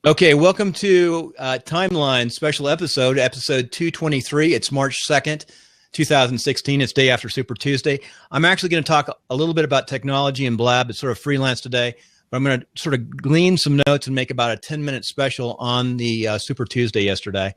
Okay, welcome to Timeline special episode 223. It's March 2nd, 2016. It's day after Super Tuesday. I'm actually going to talk a little bit about technology and blab. It's sort of freelance today, but I'm going to sort of glean some notes and make about a 10-minute special on the Super Tuesday yesterday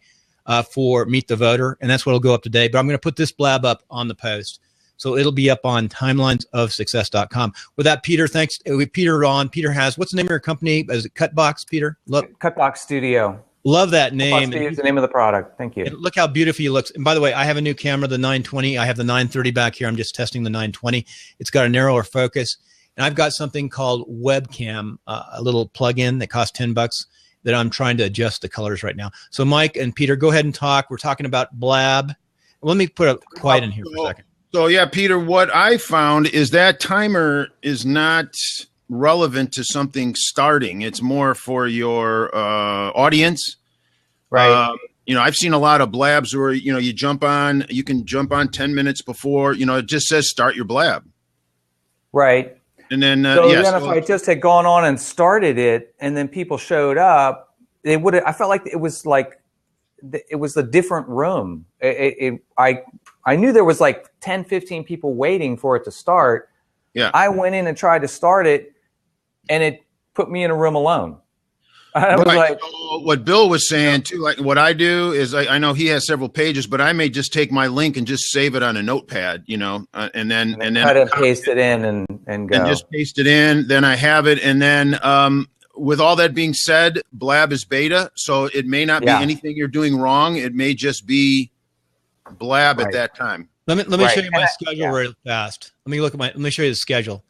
for Meet the Voter, and that's what will go up today. But I'm going to put this blab up on the post. So it'll be up on timelinesofsuccess.com. With that, Peter, thanks. Peter on. Peter has, what's the name of your company? Is it Cutbox, Peter? Cutbox Studio. Love that name. Cutbox Studio is the name of the product. Thank you. Look how beautiful he looks. And by the way, I have a new camera, the 920. I have the 930 back here. I'm just testing the 920. It's got a narrower focus. And I've got something called Webcam, a little plug-in that costs $10 that I'm trying to adjust the colors right now. So Mike and Peter, go ahead and talk. We're talking about blab. Let me put a quiet in here for a second. So yeah, Peter, what I found is that timer is not relevant to something starting. It's more for your audience. Right. I've seen a lot of blabs where, you can jump on 10 minutes before, it just says start your blab. Right. And then, if I just had gone on and started it and then people showed up, I felt like it was a different room. I knew there was like 10, 15 people waiting for it to start. Yeah. I went in and tried to start it, and it put me in a room alone. I was like, so what Bill was saying too, like what I do is I know he has several pages, but I may just take my link and just save it on a notepad, and then cut and paste it in and go. And just paste it in. Then I have it. And then, with all that being said, blab is beta. So it may not be anything you're doing wrong. It may just be blab at that time. Let me show you my schedule real fast. Let me show you the schedule.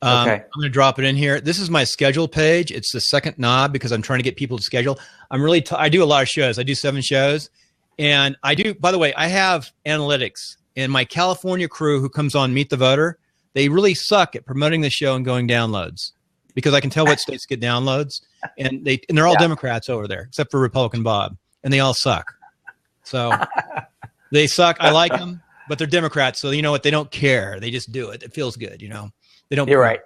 Okay. I'm going to drop it in here. This is my schedule page. It's the second knob because I'm trying to get people to schedule. I do a lot of shows. I do 7 shows, and by the way, I have analytics, and my California crew who comes on Meet the Voter, they really suck at promoting the show and going downloads because I can tell what states get downloads, and they're all Democrats over there except for Republican Bob, and they all suck. So they suck. I like them, but they're Democrats, so you know what? They don't care. They just do it. It feels good, They don't. You're right.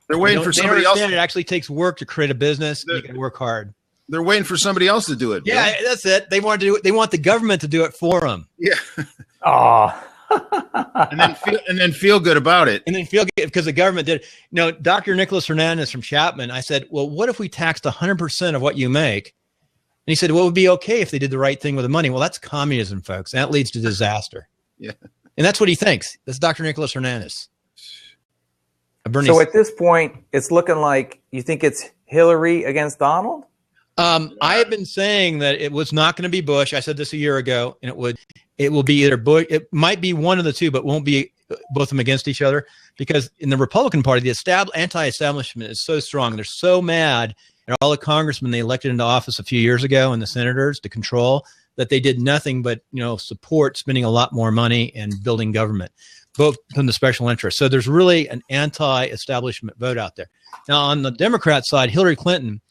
They're waiting for somebody else. It actually takes work to create a business. You can work hard. They're waiting for somebody else to do it. Yeah, Bill. that's it. They want to do it. They want the government to do it for them. Yeah. Oh. and then feel good about it. And then feel good because the government did. Dr. Nicholas Hernandez from Chapman, I said, well, what if we taxed 100% of what you make? And he said, well, it would be okay if they did the right thing with the money. Well, that's communism, folks. That leads to disaster. Yeah. And that's what he thinks. That's Dr. Nicholas Hernandez. So at this point, it's looking like you think it's Hillary against Donald? I have been saying that it was not going to be Bush. I said this a year ago, and it will be either Bush. It might be one of the two, but won't be both of them against each other because in the Republican Party, the anti-establishment is so strong. They're so mad at all the congressmen they elected into office a few years ago and the senators to control that they did nothing but support spending a lot more money and building government, both from the special interests. So there's really an anti-establishment vote out there. Now on the Democrat side, Hillary Clinton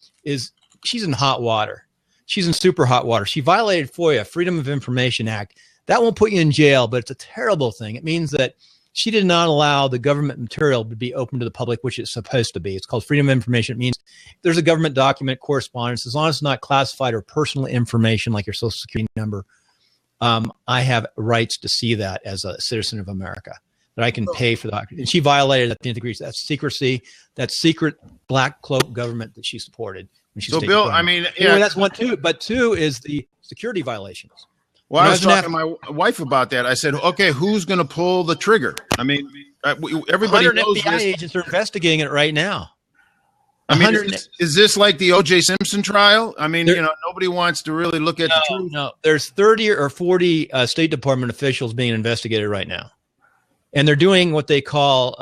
she's in hot water. She's in super hot water. She violated FOIA, Freedom of Information Act. That won't put you in jail, but it's a terrible thing. It means that she did not allow the government material to be open to the public, which it's supposed to be. It's called freedom of information. It means there's a government document, correspondence, as long as it's not classified or personal information like your social security number, I have rights to see that as a citizen of America, that I can pay for that. And she violated that to the degree. That's secrecy. That's secret black cloak government that she supported. So, Bill, government. That's one too. But 2 is the security violations. Well, I was talking to my wife about that. I said, okay, who's going to pull the trigger? I mean, everybody knows FBI agents are investigating it right now. I mean, is this like the O.J. Simpson trial? I mean, nobody wants to really look at the truth. No, there's 30 or 40 State Department officials being investigated right now. And they're doing what they call,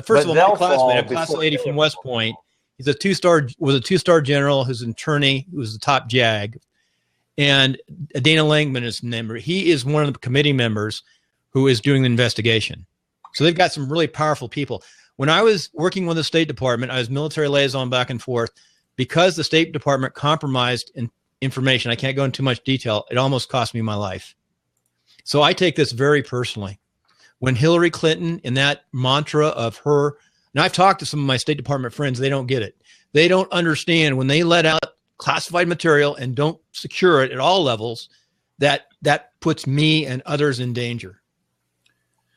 first of all, my classmate, a class lady from West Point, was a two-star general who's an attorney, who was the top JAG. And Dana Langman is a member. He is one of the committee members who is doing the investigation. So they've got some really powerful people. When I was working with the State Department, I was military liaison back and forth. Because the State Department compromised information, I can't go into too much detail, it almost cost me my life. So I take this very personally. When Hillary Clinton, in that mantra of her, and I've talked to some of my State Department friends, they don't get it. They don't understand when they let out classified material and don't secure it at all levels, that puts me and others in danger.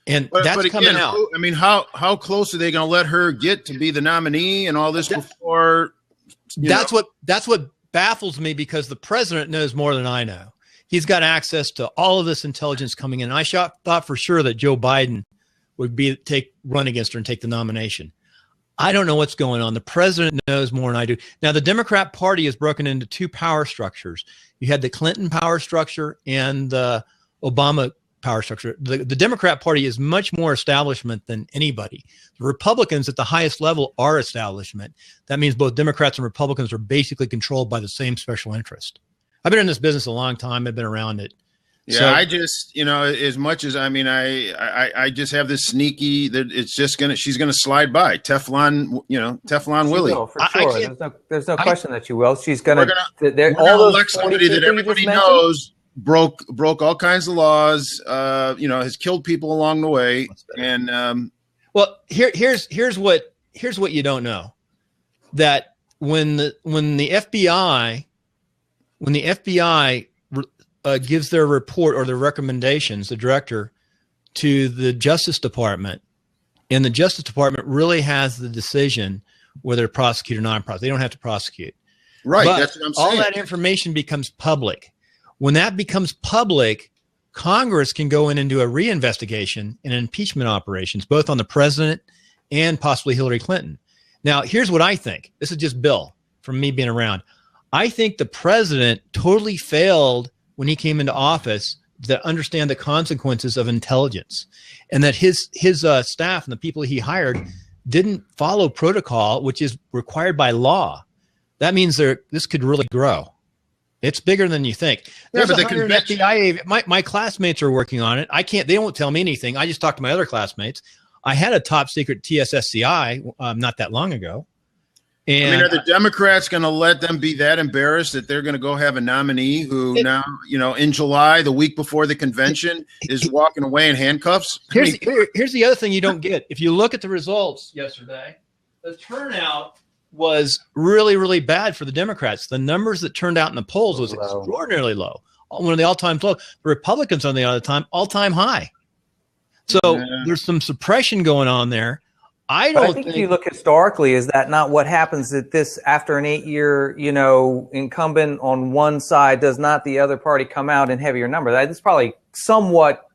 And that's again, coming out. I mean, how close are they going to let her get to be the nominee and all this before? That's what baffles me, because the president knows more than I know. He's got access to all of this intelligence coming in. I thought for sure that Joe Biden would run against her and take the nomination. I don't know what's going on. The president knows more than I do. Now, the Democrat Party is broken into two power structures. You had the Clinton power structure and the Obama power structure. The Democrat Party is much more establishment than anybody. The Republicans at the highest level are establishment. That means both Democrats and Republicans are basically controlled by the same special interest. I've been in this business a long time. I've been around it. Yeah, so, I just, as much as, I just have this sneaky that it's just she's gonna slide by Teflon, Teflon Willie. Will, for sure. There's no question that she will. She's gonna all those elect somebody that everybody knows broke all kinds of laws, has killed people along the way. And well, here's what you don't know, that when the FBI gives their report or their recommendations, the director, to the Justice Department, and the Justice Department really has the decision whether to prosecute or not prosecute. They don't have to prosecute. Right. But that's what I'm saying. All that information becomes public. When that becomes public, Congress can go in and do a reinvestigation and impeachment operations, both on the president and possibly Hillary Clinton. Now, here's what I think. This is just Bill from me being around. I think the president totally failed when he came into office to understand the consequences of intelligence, and that his staff and the people he hired didn't follow protocol, which is required by law. That means this could really grow. It's bigger than you think. There's but the FBI. My classmates are working on it. They won't tell me anything. I just talked to my other classmates. I had a top secret TSSCI not that long ago. And are the Democrats going to let them be that embarrassed that they're going to go have a nominee who now, in July, the week before the convention, is walking away in handcuffs? Here's the other thing you don't get. If you look at the results yesterday, the turnout was really, really bad for the Democrats. The numbers that turned out in the polls was extraordinarily low. One of the all-time low. The Republicans, on the other time, all-time high. So there's some suppression going on there. I think if you look historically, is that not what happens at this after an 8-year, incumbent on one side, does not the other party come out in heavier numbers? That's probably somewhat,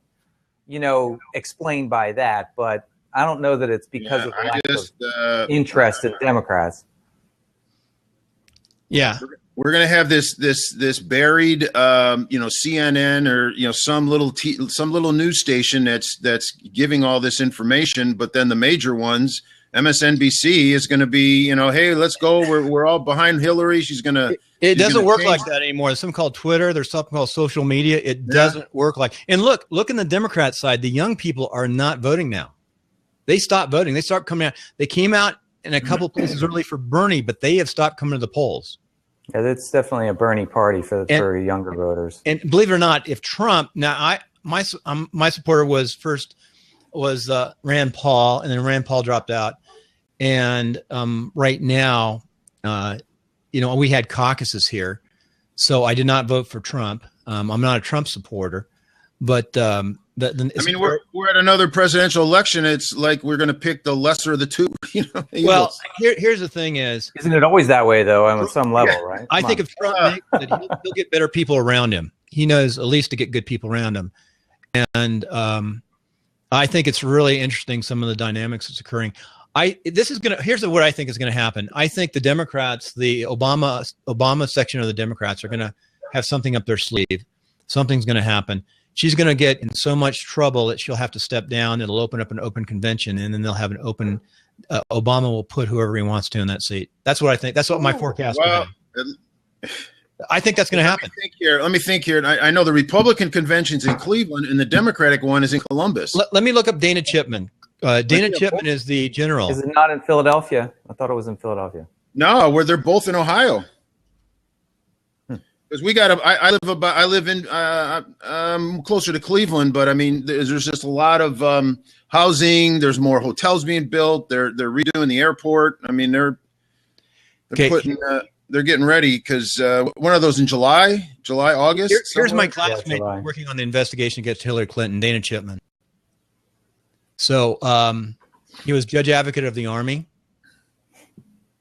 explained by that, but I don't know that it's because of the lack of interest in Democrats. Yeah. We're going to have this buried, CNN or, some little news station that's giving all this information. But then the major ones, MSNBC is going to be, hey, let's go. We're all behind Hillary. She's going to. It doesn't work like that anymore. There's something called Twitter. There's something called social media. It doesn't work like. And look in the Democrat side. The young people are not voting now. They stopped voting. They start coming out. They came out in a couple places early for Bernie, but they have stopped coming to the polls. Yeah, it's definitely a Bernie party for younger voters. And believe it or not, if Trump my supporter was Rand Paul, and then Rand Paul dropped out, and right now, we had caucuses here, so I did not vote for Trump. I'm not a Trump supporter, but we're at another presidential election. It's like we're going to pick the lesser of the two. Well, here's the thing: isn't it always that way though? On some level, right? I think if Trump makes it, he'll get better people around him. He knows at least to get good people around him, and I think it's really interesting some of the dynamics that's occurring. Here's what I think is going to happen. I think the Democrats, the Obama section of the Democrats, are going to have something up their sleeve. Something's going to happen. She's going to get in so much trouble that she'll have to step down. It'll open up an open convention, and then they'll have an open. Obama will put whoever he wants to in that seat. That's what I think. That's what my forecast. I think that's going to happen. Let me think here. I know the Republican convention's in Cleveland, and the Democratic one is in Columbus. Let me look up Dana Chipman. Dana Chipman is the general. Is it not in Philadelphia? I thought it was in Philadelphia. No, where they're both in Ohio. Because I live in closer to Cleveland, but I mean, there's just a lot of housing. There's more hotels being built. They're redoing the airport. I mean, they're putting they're getting ready because one of those in July, August. Here's my classmate working on the investigation against Hillary Clinton, Dana Chipman. So he was judge advocate of the Army.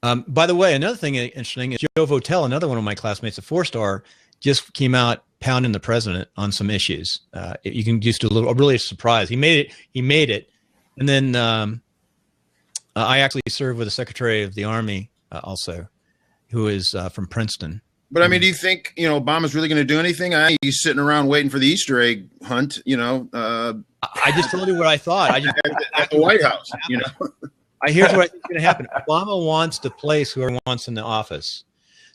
By the way, another thing interesting is Joe Votel, another one of my classmates, a 4-star, just came out pounding the president on some issues. You can just do a really surprise. He made it. And then I actually served with the Secretary of the Army also, who is from Princeton. But I mean, do you think, Obama's really going to do anything? He's sitting around waiting for the Easter egg hunt, I just told you what I thought. At the White House, Here's what I think is going to happen. Obama wants to place whoever wants in the office.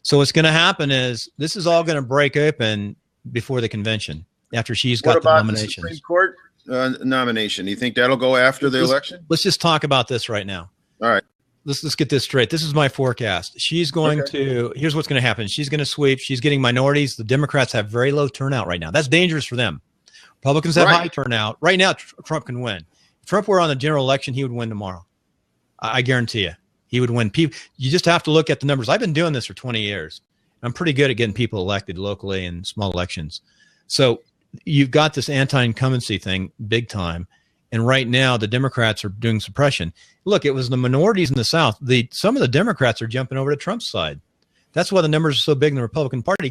So what's going to happen is this is all going to break open before the convention after she's got the nominations. The Supreme Court nomination? Do you think that'll go after the election? Let's just talk about this right now. All right. Let's get this straight. This is my forecast. She's going to, here's what's going to happen. She's going to sweep. She's getting minorities. The Democrats have very low turnout right now. That's dangerous for them. Republicans have high turnout. Right now, Trump can win. If Trump were on the general election, he would win tomorrow. I guarantee you. He would win. You just have to look at the numbers. I've been doing this for 20 years. I'm pretty good at getting people elected locally in small elections. So you've got this anti-incumbency thing big time. And right now, the Democrats are doing suppression. Look, it was the minorities in the South. Some of the Democrats are jumping over to Trump's side. That's why the numbers are so big in the Republican Party.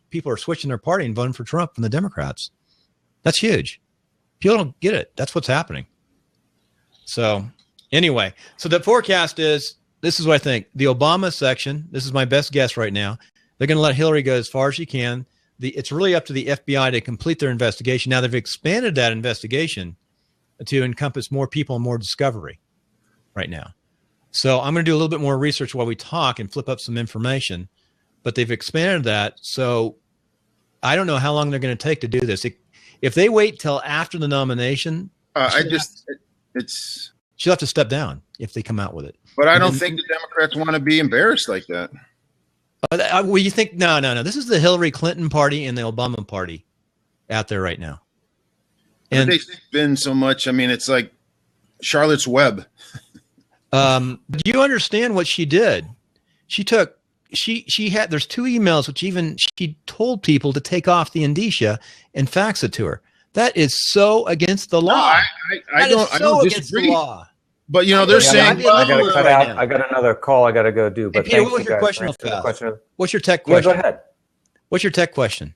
People are switching their party and voting for Trump from the Democrats. That's huge. People don't get it. That's what's happening. So anyway, so the forecast is, this is what I think. The Obama section, this is my best guess right now. They're going to let Hillary go as far as she can. It's really up to the FBI to complete their investigation. Now they've expanded that investigation to encompass more people and more discovery right now. So I'm going to do a little bit more research while we talk and flip up some information, but they've expanded that. So I don't know how long they're going to take to do this. If they wait till after the nomination, she'll have to step down if they come out with it. But I don't think the Democrats want to be embarrassed like that. Well, you think, no. This is the Hillary Clinton party and the Obama party out there right now. And they've been so much. I mean, it's like Charlotte's Web. Do you understand what she did? She had, there's 2 emails, which even she told people to take off the indicia and fax it to her. That is so against the law. No, I don't disagree. The law. But they're saying I got to cut out. I got another call I got to go do. But hey, Peter, what was your question? What's your tech question? Yeah, go ahead. What's your tech question?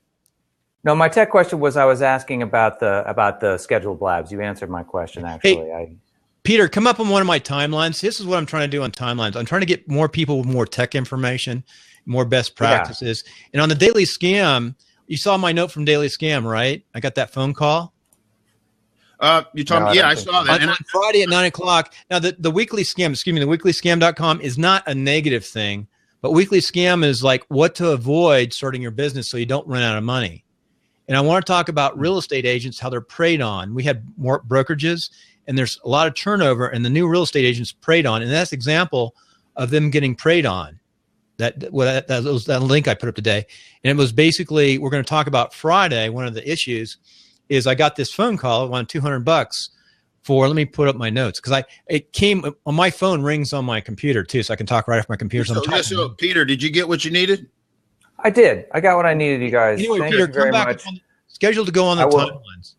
No, my tech question was I was asking about the scheduled blabs. You answered my question actually. Hey, Peter, come up on one of my timelines. This is what I'm trying to do on timelines. I'm trying to get more people with more tech information, more best practices. Yeah. And on the Daily Scam, you saw my note from Daily Scam, right? I got that phone call. You told me, I saw that. On Friday at 9:00. Now, the weekly scam, the weeklyscam.com is not a negative thing, but weekly scam is like what to avoid starting your business so you don't run out of money. And I want to talk about real estate agents, how they're preyed on. We had more brokerages, and there's a lot of turnover, and the new real estate agents preyed on. And that's an example of them getting preyed on. That link I put up today. And it was basically, we're going to talk about Friday. One of the issues is I got this phone call. I wanted $200 for, let me put up my notes. Because it came on my phone, rings on my computer too. So I can talk right off my computer. So Peter, did you get what you needed? I did. I got what I needed, you guys. Anyway, Thank Peter, you very come back. Scheduled to go on the timelines.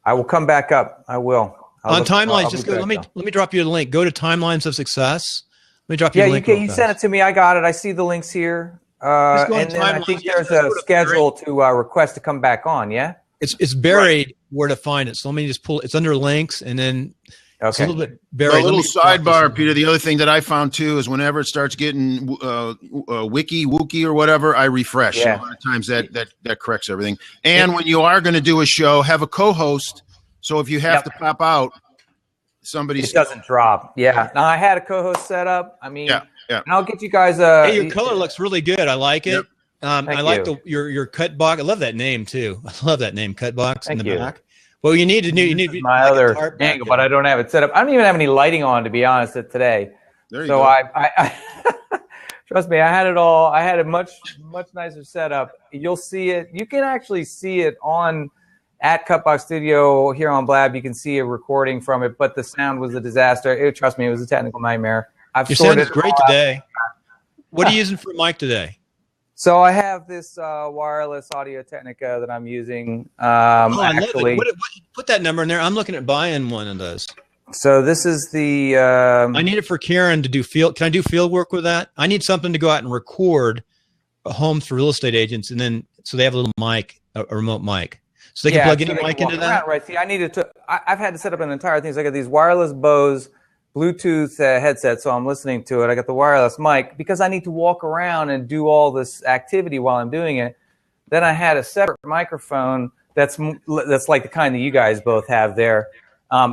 I will come back up. I will. On timelines, just go. Let me drop you the link. Go to Timelines of Success. Let me drop you the link. You sent it to me. I got it. I see the links here. And then I think there's a schedule to request to come back on. Yeah. It's buried where to find it. So let me just pull. It's under links, and then it's a little bit buried. A little sidebar, Peter. The other thing that I found too is whenever it starts getting wookie or whatever, I refresh. Yeah. A lot of times that corrects everything. And when you are going to do a show, have a co-host. So if you have to pop out, it doesn't drop. Yeah. Now I had a co-host set up. I mean, yeah. And I'll get you guys. Hey, your color looks really good. I like it. Yep. I like your cut box. I love that name too. I love that name, cut box in the back. Well, you need my other angle, but I don't have it set up. I don't even have any lighting on, to be honest, today. There you go. I trust me, I had it all. I had a much nicer setup. You'll see it. You can actually see it at Cutbox Studio here on Blab. You can see a recording from it, but the sound was a disaster. Trust me, it was a technical nightmare. Your sound is great today. What are you using for a mic today? So I have this wireless Audio Technica that I'm using. I love it. Put that number in there. I'm looking at buying one of those. So this is the. I need it for Karen to do field. Can I do field work with that? I need something to go out and record homes for real estate agents, and then so they have a little mic, a remote mic, so they can plug any mic into that. Right. See, I needed to. I've had to set up an entire thing. So I got these wireless Bose Bluetooth headset, so I'm listening to it. I got the wireless mic because I need to walk around and do all this activity while I'm doing it. Then I had a separate microphone that's like the kind that you guys both have there,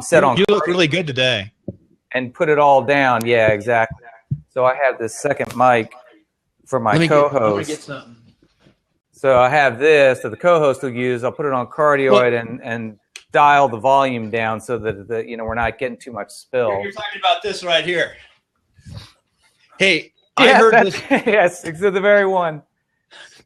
set on. You look really good today. And put it all down. Yeah, exactly. So I have this second mic for my co-host. So I have this that the co-host will use. I'll put it on cardioid and dial the volume down so that we're not getting too much spill. You're talking about this right here. Hey, I heard this. Yes, it's the very one.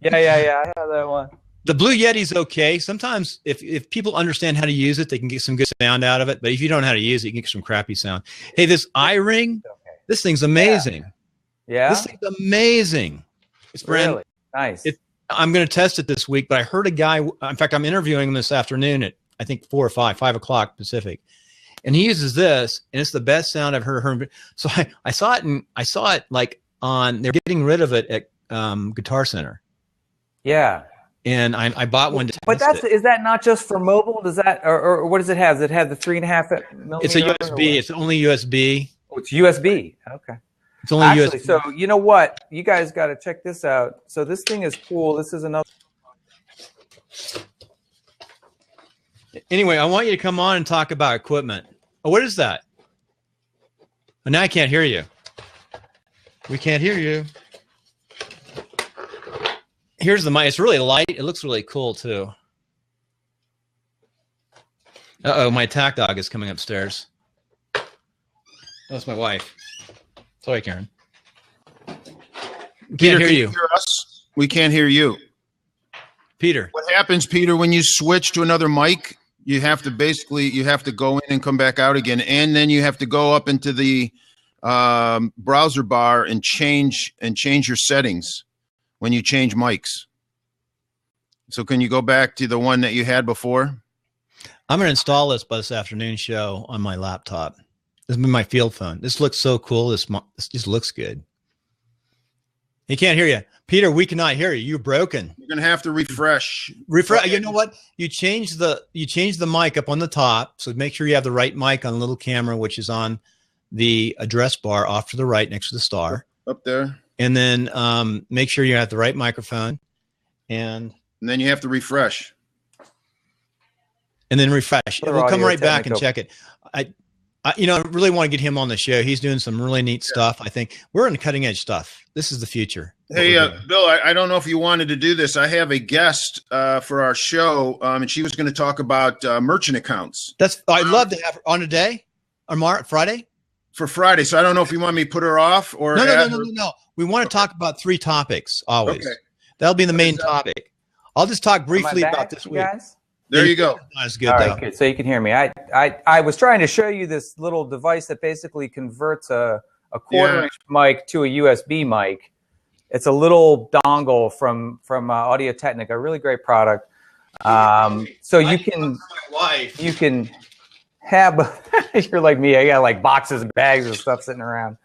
Yeah. I have that one. The Blue Yeti's okay. Sometimes if people understand how to use it, they can get some good sound out of it. But if you don't know how to use it, you can get some crappy sound. Hey, this iRing, this thing's amazing. Yeah. This thing's amazing. It's brand really nice. I'm going to test it this week, but I heard a guy. In fact, I'm interviewing him this afternoon at I think 4 or 5 o'clock Pacific, and he uses this, and it's the best sound I've heard. So I saw it like on. They're getting rid of it at Guitar Center. Yeah. And I bought one to test But is that not just for mobile? Does that or what does it have? Does it have the 3.5 millimeter? It's a USB. It's only USB. Oh, it's USB. Okay. It's only USB. So you know what? You guys got to check this out. So this thing is cool. This is another. Anyway, I want you to come on and talk about equipment. Oh, what is that? Oh, now I can't hear you. We can't hear you. Here's the mic. It's really light. It looks really cool, too. Uh-oh, my attack dog is coming upstairs. That's my wife. Sorry, Karen. Peter, Can't hear you. Hear us? We can't hear you. Peter. What happens, Peter, when you switch to another mic? You have to go in and come back out again, and then you have to go up into the browser bar and change your settings when you change mics. So can you go back to the one that you had before? I'm going to install this by this afternoon show on my laptop. This is my field phone. This looks so cool. This just looks good. He can't hear you. Peter, we cannot hear you. You're broken. You're going to have to refresh. You know what? You change the mic up on the top. So make sure you have the right mic on the little camera, which is on the address bar off to the right next to the star. Up there. And then make sure you have the right microphone. And then you have to refresh. And then refresh. We'll come right back and check it. I really want to get him on the show. He's doing some really neat stuff. I think we're in cutting edge stuff. This is the future. Hey, Bill, I don't know if you wanted to do this. I have a guest for our show, and she was going to talk about merchant accounts. I'd love to have her on a day, on Friday. For Friday. So I don't know if you want me to put her off or no. We want to talk about 3 topics always. Okay. That'll be the main topic. I'll just talk briefly about this week. Guys? There you go. That's good. All right, good. So you can hear me. I was trying to show you this little device that basically converts a quarter-inch mic to a USB mic. It's a little dongle from Audio Technica, a really great product. So you can have. You're like me. I got like boxes and bags of stuff sitting around.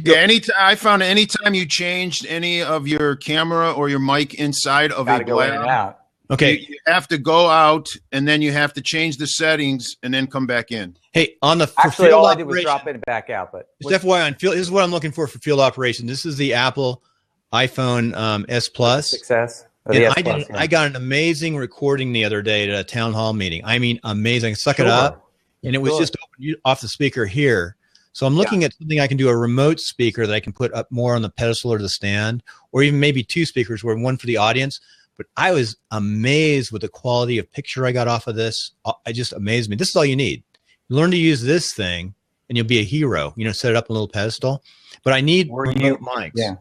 Yeah, I found anytime you changed any of your camera or your mic inside of a blast. Okay. You have to go out, and then you have to change the settings, and then come back in. Hey, actually, all I did was drop it and back out. But just FYI, on field, this is what I'm looking for field operation. This is the Apple iPhone S Plus. Success. I got an amazing recording the other day at a town hall meeting. I mean, amazing. Suck it up, and it was just off the speaker here. So I'm looking at something I can do, a remote speaker that I can put up more on the pedestal or the stand, or even maybe 2 speakers, where one for the audience. But I was amazed with the quality of picture I got off of this. It just amazed me. This is all you need. You learn to use this thing, and you'll be a hero. Set it up on a little pedestal. But I need remote mics. Yeah.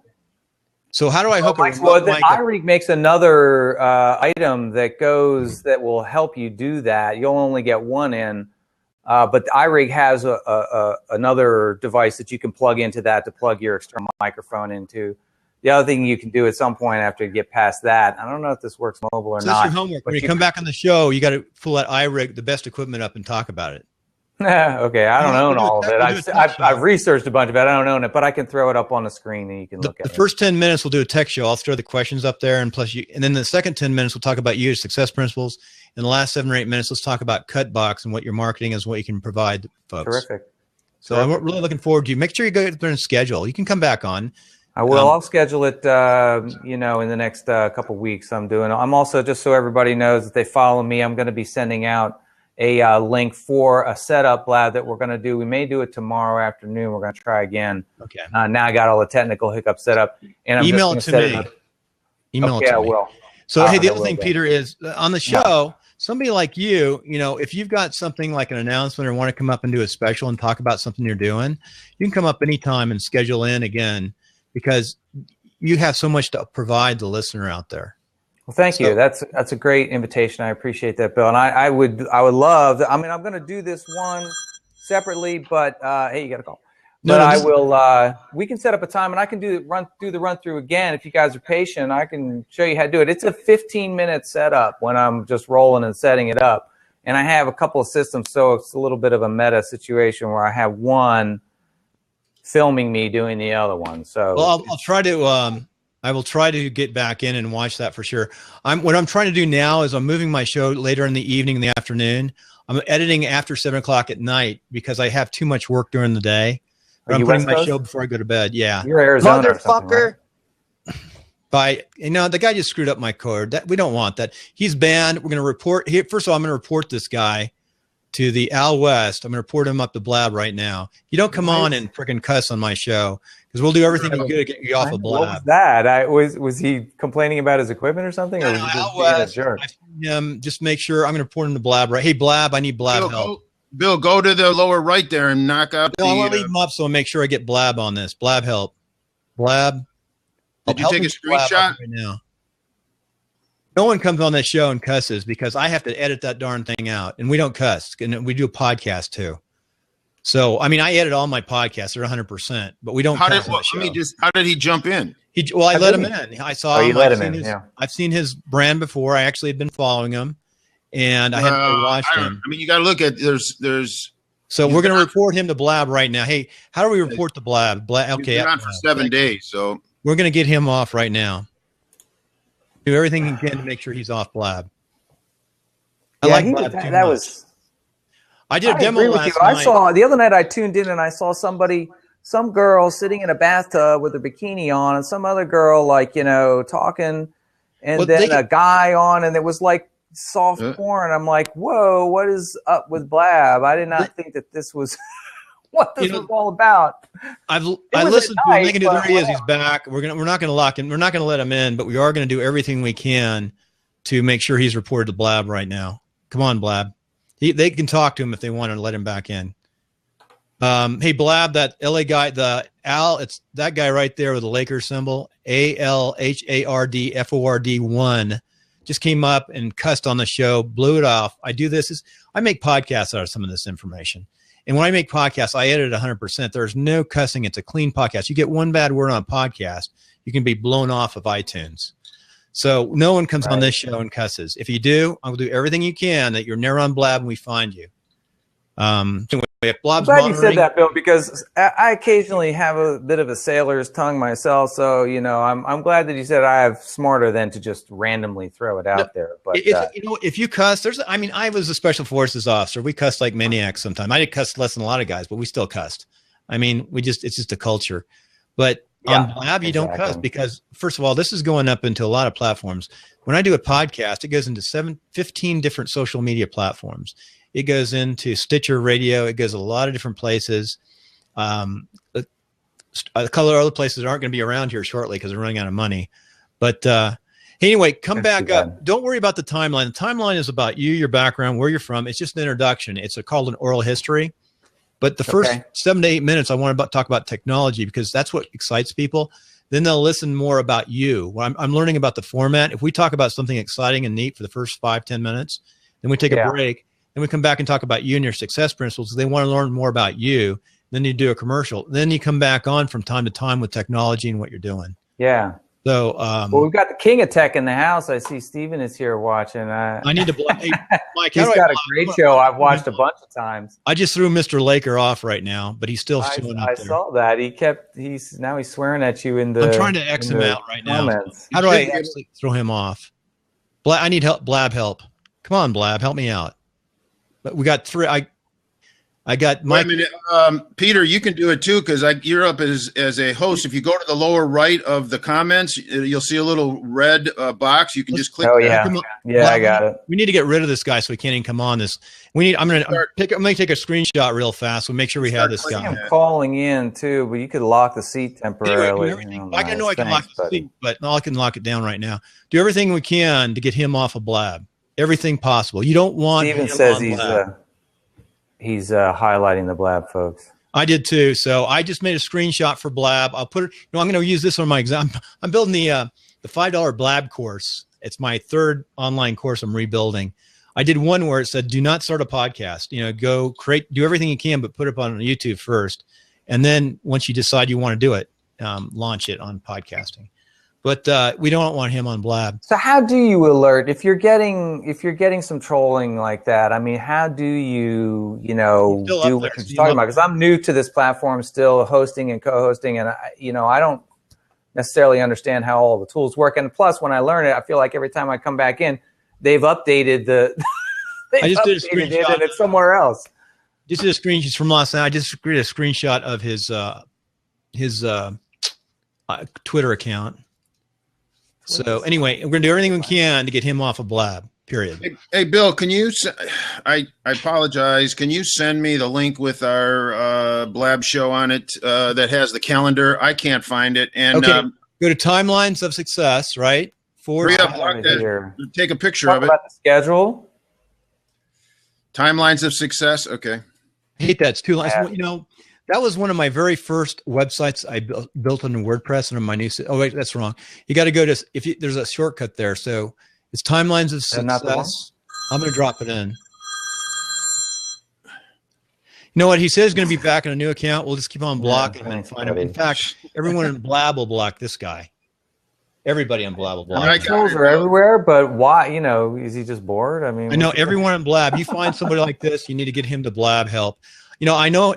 So how do I hook a remote mic? Well, iRig makes another item that will help you do that. You'll only get one in. But iRig has another device that you can plug into that to plug your external microphone into. the other thing you can do at some point after you get past that, I don't know if this works mobile or So not. that's your homework. When you come back on the show, you got to pull that iRig, the best equipment up, and talk about it. Okay, I don't own all of it. I've researched a bunch of it. I don't own it, but I can throw it up on the screen and you can look at it. The first 10 minutes we'll do a tech show. I'll throw the questions up there, and then the second 10 minutes we'll talk about you, success principles. In the last 7 or 8 minutes, let's talk about Cutbox and what your marketing is, what you can provide to folks. Terrific. So I'm really looking forward to you. Make sure you go there and schedule. You can come back on. I will. I'll schedule it, in the next couple weeks. I'm also, just so everybody knows that they follow me, I'm going to be sending out a link for a setup lab that we're going to do. We may do it tomorrow afternoon. We're going to try again. Okay. Now I got all the technical hiccups set up. And I'm email it to me. Email it to me. I will. So, hey, the other thing, Peter, is on the show, somebody like you, if you've got something like an announcement or want to come up and do a special and talk about something you're doing, you can come up anytime and schedule in again, because you have so much to provide the listener out there. Well, thank you. That's a great invitation. I appreciate that, Bill. And I would love that. I mean, I'm going to do this one separately, but hey, you got to call. But I will. We can set up a time, and I can do the run through again if you guys are patient. I can show you how to do it. It's a 15-minute setup when I'm just rolling and setting it up, and I have a couple of systems, so it's a little bit of a meta situation where I have one filming me doing the other one. So I'll try to. I will try to get back in and watch that for sure. What I'm trying to do now is I'm moving my show later in the evening, in the afternoon. I'm editing after 7 o'clock at night because I have too much work during the day. But I'm putting my show before I go to bed. Yeah. You're Arizona, motherfucker. Right? The guy just screwed up my code. We don't want that. He's banned. We're going to report here. First of all, I'm going to report this guy to the Al West. I'm going to report him up to Blab right now. You don't come on and freaking cuss on my show, because we'll do everything we can to get you off of Blab. What was that? Was he complaining about his equipment or something? Or was he just being a jerk? Just make sure. I'm going to report him to Blab. Right? Hey, Blab, I need Blab help. Bill, go to the lower right there and knock out I want to leave him up, so I'll make sure I get Blab on this. Blab help. Blab. Did you take a screenshot? Right now. No one comes on this show and cusses, because I have to edit that darn thing out, and we don't cuss, and we do a podcast too. So, I mean, I edit all my podcasts; they're 100%, but we don't. How did he jump in? I let him in. I saw him. You let him in. Yeah. I've seen his brand before. I actually had been following him, and I hadn't watched him. I mean, you got to look at there's. So we're going to report him to Blab right now. Hey, how do we report the Blab? Okay, he's been on for 7 days, so we're going to get him off right now. Do everything he can to make sure he's off Blab. I did a demo last night. I saw the other night. I tuned in and I saw some girl sitting in a bathtub with a bikini on, and some other girl talking, and then a guy on, and it was like soft porn. I'm like, whoa, what is up with Blab? I did not think that this was what this was all about. I listened to him. There he is. He's back. We're not going to lock him. We're not going to let him in, but we are going to do everything we can to make sure he's reported to Blab right now. Come on, Blab. They can talk to him if they want to let him back in. Hey, Blab, that LA guy, it's that guy right there with the Lakers symbol, ALHARDFORD1, just came up and cussed on the show, blew it off. I make podcasts out of some of this information. And when I make podcasts, I edit 100%. There's no cussing. It's a clean podcast. You get one bad word on a podcast, you can be blown off of iTunes. So no one comes on this show and cusses. If you do, I will do everything you can that you're never on Blab and we find you. I'm glad you said that, Bill, because I occasionally have a bit of a sailor's tongue myself. So, I'm glad that you said I have smarter than to just randomly throw it out there. But if you cuss, I was a special forces officer. We cussed like maniacs sometimes. I did cuss less than a lot of guys, but we still cussed. It's just a culture. But on Blab, you don't cuss, because first of all, this is going up into a lot of platforms. When I do a podcast, it goes into 15 different social media platforms. It goes into Stitcher Radio. It goes a lot of different places. A couple of other places aren't going to be around here shortly because they're running out of money. But anyway, come back up. Don't worry about the timeline. The timeline is about you, your background, where you're from. It's just an introduction. It's called an oral history. But the first 7 to 8 minutes, I want to talk about technology, because that's what excites people. Then they'll listen more about you. I'm learning about the format. If we talk about something exciting and neat for the first 5-10 minutes, then we take a break. Then we come back and talk about you and your success principles. They want to learn more about you. Then you do a commercial. Then you come back on from time to time with technology and what you're doing. Yeah. So, well, we've got the king of tech in the house. I see Steven is here watching. I need to hey, Mike, he's got a great show. I've watched a bunch of times. I just threw Mr. Laker off right now, but he's still showing up there. I saw that. He's swearing at you in the. I'm trying to X him out right comments. Now. How do I actually throw him off? I need help. Blab help. Come on, Blab, help me out. But we got 3. I got Mike. Wait a minute. Peter, you can do it too, because you're up as a host. If you go to the lower right of the comments, you'll see a little red box. You can just click. Oh yeah, I got it. We need to get rid of this guy so he can't even come on this. I'm gonna take a screenshot real fast. So make sure we have this guy. I'm calling in too, but you could lock the seat temporarily. Anyway, I know I can lock the seat, but no, I can lock it down right now. Do everything we can to get him off of Blab. Everything possible. You don't want. Steven says he's highlighting the Blab folks. I did too. So I just made a screenshot for Blab. I'll put it. I'm going to use this on my exam. I'm building the $5 Blab course. It's my 3rd online course I'm rebuilding. I did one where it said, "Do not start a podcast. Go do everything you can, but put it up on YouTube first, and then once you decide you want to do it, launch it on podcasting." But we don't want him on Blab. So how do you alert if you're getting some trolling like that? I mean, how do you do what you're talking about? Because I'm new to this platform, still hosting and co-hosting, and I don't necessarily understand how all the tools work. And plus, when I learn it, I feel like every time I come back in, they've updated the. I just did a screenshot and it's somewhere else. This is a screenshot from last night. I just created a screenshot of his Twitter account. So anyway, we're going to do everything we can to get him off of Blab, period. Hey Bill, can you, I apologize. Can you send me the link with our Blab show on it that has the calendar? I can't find it. And okay. Go to Timelines of Success, right? Take a picture of it. About the schedule. Timelines of Success. Okay. I hate that. It's too long. That was one of my very first websites I built on WordPress and on my new. Oh wait, that's wrong. You got to go to there's a shortcut there. So it's Timelines of Success. I'm going to drop it in. You know what? He says he's going to be back in a new account. We'll just keep on blocking him and find him. In fact, everyone in Blab will block this guy. Everybody in Blab will block. Trolls are everywhere, but why? Is he just bored? I mean, I know everyone in Blab. You find somebody like this, you need to get him to Blab help. I know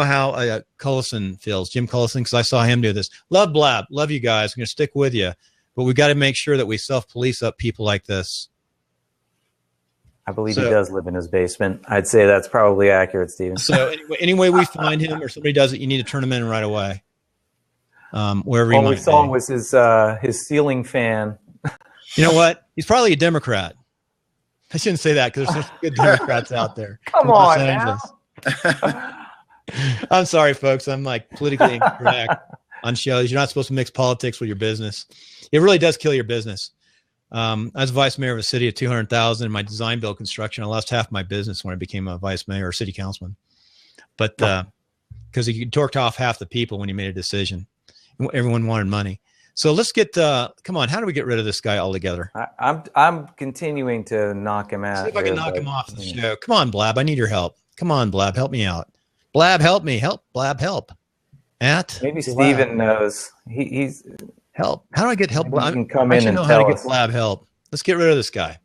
how Cullison feels, Jim Cullison, because I saw him do this. Love Blab. Love you guys. I'm going to stick with you. But we got to make sure that we self-police up people like this. I believe he does live in his basement. I'd say that's probably accurate, Steven. So anyway we find him or somebody does it, you need to turn him in right away. Wherever all we saw was his ceiling fan. You know what? He's probably a Democrat. I shouldn't say that because there's some good Democrats out there. Come on now. I'm sorry, folks. I'm like politically incorrect on shows. You're not supposed to mix politics with your business. It really does kill your business. I was vice mayor of a city of 200,000 in my design build construction. I lost half my business when I became a vice mayor or city councilman. But because you torqued off half the people when you made a decision. Everyone wanted money. So let's get come on. How do we get rid of this guy altogether? I'm continuing to knock him out. See if I can knock him off the show. Come on, Blab. I need your help. Come on, Blab, help me out. Blab, help me. Help, Blab, help. Maybe Steven knows. He's help. How do I get help? Blab? You can come in and know how to get Blab help. Let's get rid of this guy.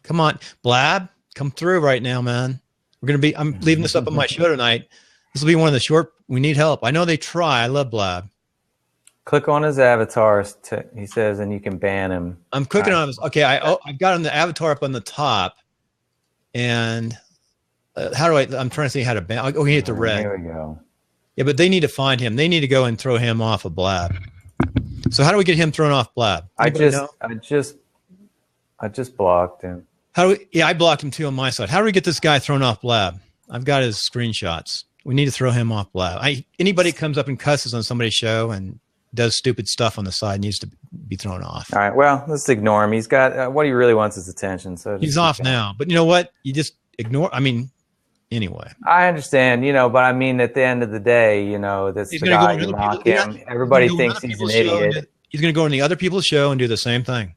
Come on, Blab, come through right now, man. I'm leaving this up on my show tonight. This will be one of the short. We need help. I know they try. I love Blab. Click on his avatar. He says, and you can ban him. I'm clicking on his. Okay, I've got him the avatar up on the top, and. How do I'm trying to see how to ban. Oh, he hit the red. There we go. Yeah, but they need to find him. They need to go and throw him off of Blab. So how do we get him thrown off Blab? I just blocked him. I blocked him too on my side. How do we get this guy thrown off Blab? I've got his screenshots. We need to throw him off Blab. Anybody comes up and cusses on somebody's show and does stupid stuff on the side needs to be thrown off. All right. Well, let's ignore him. He's got what he really wants is attention. So he's off now. But you know what? You just ignore. Anyway, I understand, but I mean, at the end of the day, that's the guy who knocked him. Everybody thinks he's an idiot. He's going to go on the other people's show and do the same thing.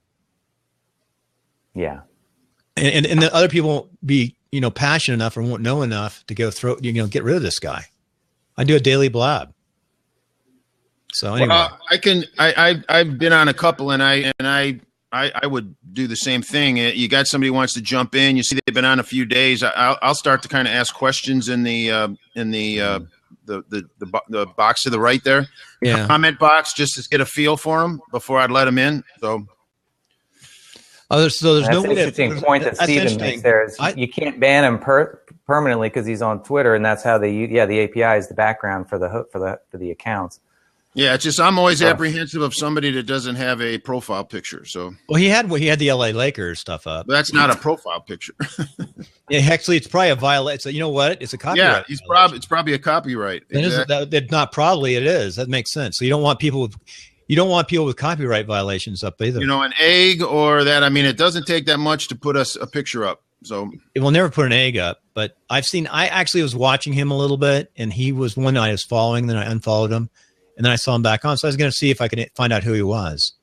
Yeah. And the other people won't be, passionate enough or won't know enough to go get rid of this guy. I do a daily Blab. So anyway, well, I've been on a couple, and I would do the same thing. You got somebody who wants to jump in. You see they've been on a few days. I'll start to kind of ask questions in the box to the right there, comment box, just to get a feel for them before I'd let them in. So. There's that's no an interesting point that Steven makes there. Is you can't ban him permanently because he's on Twitter, and that's how the API is the background for the accounts. Yeah, it's just I'm always apprehensive of somebody that doesn't have a profile picture. So he had the LA Lakers stuff up. But that's not a profile picture. Yeah, actually, it's probably a violation. So you know what? It's a copyright. Yeah, it's probably a copyright. It is. That makes sense. So you don't want people with copyright violations up either. You know, an egg or that. I mean, it doesn't take that much to put a picture up. So it will never put an egg up. But I actually was watching him a little bit, and he was one I was following. Then I unfollowed him. And then I saw him back on, so I was going to see if I could find out who he was.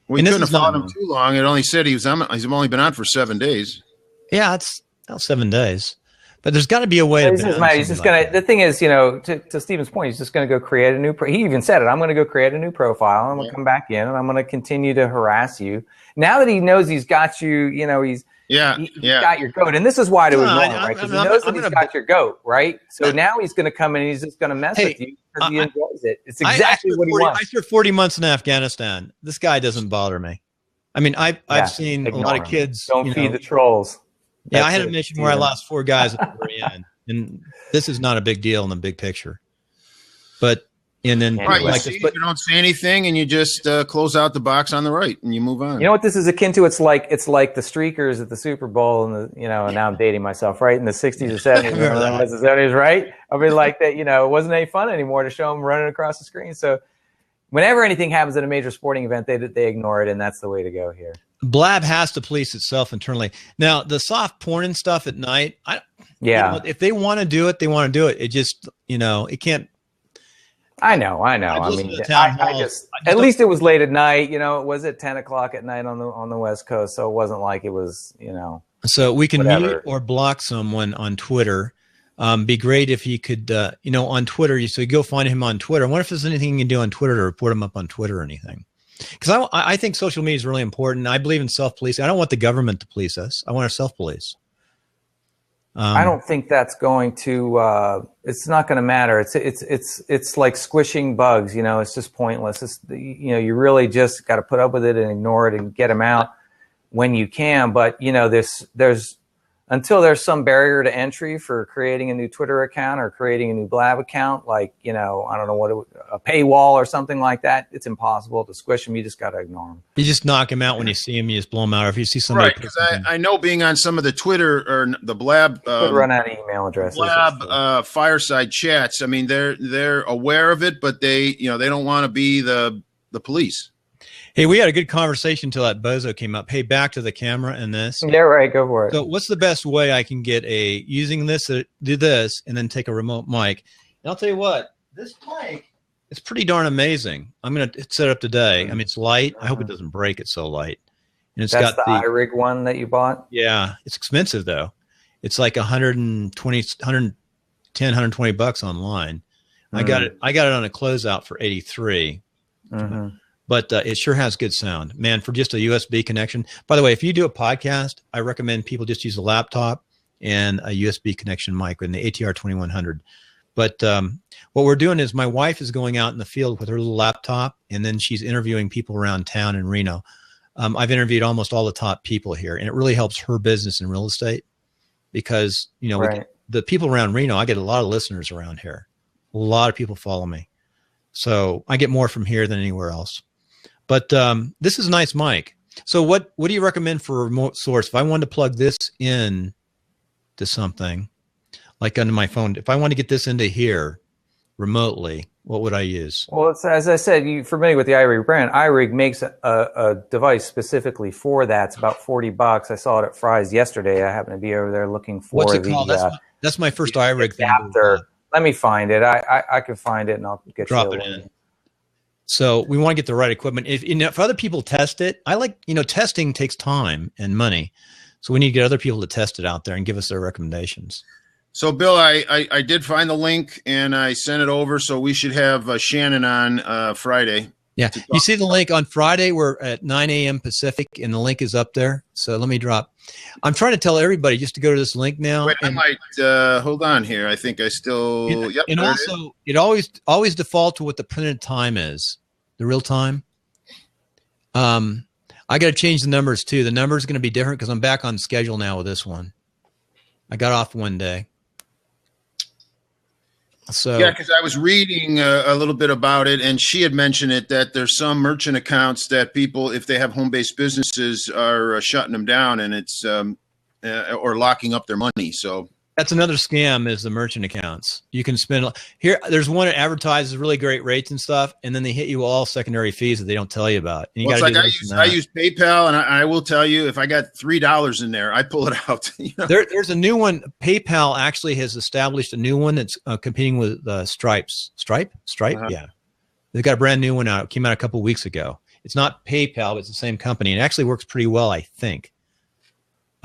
We couldn't have followed him too long. It only said he's only been on for 7 days. Yeah, it's 7 days. But there's got to be a way. The thing is, to Steven's point, he's just going to go create a new. He even said it. I'm going to go create a new profile. I'm going to come back in, and I'm going to continue to harass you. Now that he knows he's got you, he's got your goat, and this is why to ignore him, right? Because he knows that he's got your goat, right? So now he's going to come in and he's just going to mess with you because he enjoys it. It's exactly what he wants. I served 40 months in Afghanistan. This guy doesn't bother me. I mean, I've seen a lot of kids. Don't feed the trolls. Yeah, I had a mission where I lost 4 guys at the very end, and this is not a big deal in the big picture. But and then you don't say anything, and you just close out the box on the right, and you move on. You know what this is akin to? It's like the streakers at the Super Bowl, and and now I'm dating myself, right? In the 60s or 70s, the 70s, right? I mean, like that. It wasn't any fun anymore to show them running across the screen. So whenever anything happens at a major sporting event, they ignore it, and that's the way to go here. Blab has to police itself internally. Now, the soft porn and stuff at night, if they want to do it, they want to do it. It just, it can't. I know. I mean, at least it was late at night. It was at 10 o'clock at night on the West Coast, so it wasn't like it was, So we can mute or block someone on Twitter. Be great if you could, on Twitter. So you go find him on Twitter. I wonder if there's anything you can do on Twitter to report him up on Twitter or anything. Because I think social media is really important. I believe in self-policing. I don't want the government to police us. I want our self-police. I don't think that's going to. It's not going to matter. It's like squishing bugs. It's just pointless. It's you really just got to put up with it and ignore it and get them out when you can. But there's until there's some barrier to entry for creating a new Twitter account or creating a new Blab account, like, I don't know a paywall or something like that, it's impossible to squish them. You just got to ignore them. You just knock them out when you see them. You just blow them out. Or if you see somebody. Right, because I know being on some of the Twitter or the Blab. Run out of email addresses. Blab fireside chats. I mean, they're aware of it, but they don't want to be the police. Hey, we had a good conversation until that bozo came up. Hey, back to the camera and this. Yeah, right. Go for it. So what's the best way I can get using this to do this and then take a remote mic? And I'll tell you what, this mic is pretty darn amazing. I'm going to set it up today. I mean, it's light. I hope it doesn't break. It's so light. And That's got the iRig one that you bought? Yeah. It's expensive, though. It's like $110, $120 online. I got it on a closeout for $83. Mm-hmm. But it sure has good sound, man, for just a USB connection. By the way, if you do a podcast, I recommend people just use a laptop and a USB connection mic in the ATR 2100. But what we're doing is my wife is going out in the field with her little laptop, and then she's interviewing people around town in Reno. I've interviewed almost all the top people here, and it really helps her business in real estate because, the people around Reno, I get a lot of listeners around here. A lot of people follow me. So I get more from here than anywhere else. But this is a nice mic. So what do you recommend for a remote source? If I wanted to plug this in to something, like onto my phone, if I want to get this into here remotely, what would I use? Well, as I said, you're familiar with the iRig brand. iRig makes a device specifically for that. It's about $40. I saw it at Fry's yesterday. I happened to be over there looking for What's it called? That's my first iRig adapter. Thing. Let me find it. I can find it and I'll get drop it in. So we want to get the right equipment. If other people test it, I like, testing takes time and money. So we need to get other people to test it out there and give us their recommendations. So, Bill, I did find the link and I sent it over. So we should have Shannon on Friday. Yeah. You see the link on Friday. We're at 9 a.m. Pacific, and the link is up there. So let me drop. I'm trying to tell everybody just to go to this link now. Wait, I might hold on here. I think I still. Yep. And also, it always default to what the printed time is, the real time. I got to change the numbers too. The number is going to be different because I'm back on schedule now with this one. I got off one day. So yeah, because I was reading a little bit about it, and she had mentioned it that there's some merchant accounts that people, if they have home-based businesses, are shutting them down, and it's or locking up their money. So that's another scam, is the merchant accounts. You can spend here. There's one that advertises really great rates and stuff, and then they hit you all secondary fees that they don't tell you about. And you well, it's like I use PayPal, and I will tell you, if I got $3 in there, I pull it out. You know? There's a new one. PayPal actually has established a new one that's competing with Stripe. Stripe, yeah. They've got a brand new one out. It came out a couple of weeks ago. It's not PayPal, but it's the same company, and it actually works pretty well, I think.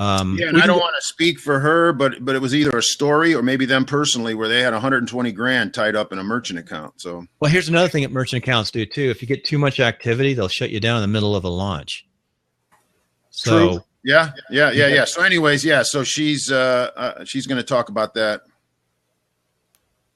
Yeah, and I don't want to speak for her, but it was either a story or maybe them personally where they had 120 grand tied up in a merchant account. So, well, here's another thing that merchant accounts do too. If you get too much activity, they'll shut you down in the middle of a launch. So, true. Yeah. So, anyways, yeah. So she's going to talk about that.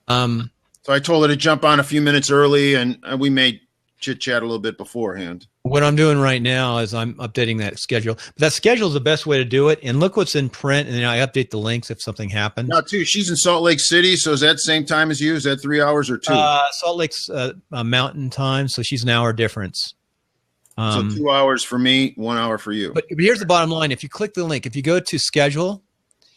So I told her to jump on a few minutes early, and we may chit chat a little bit beforehand. What I'm doing right now is I'm updating that schedule. But that schedule is the best way to do it. And look what's in print, and then I update the links if something happens. Now, too, she's in Salt Lake City, so is that the same time as you? Is that 3 hours or 2? Salt Lake's mountain time, so she's an hour difference. So 2 hours for me, 1 hour for you. But here's the bottom line. If you click the link, if you go to schedule,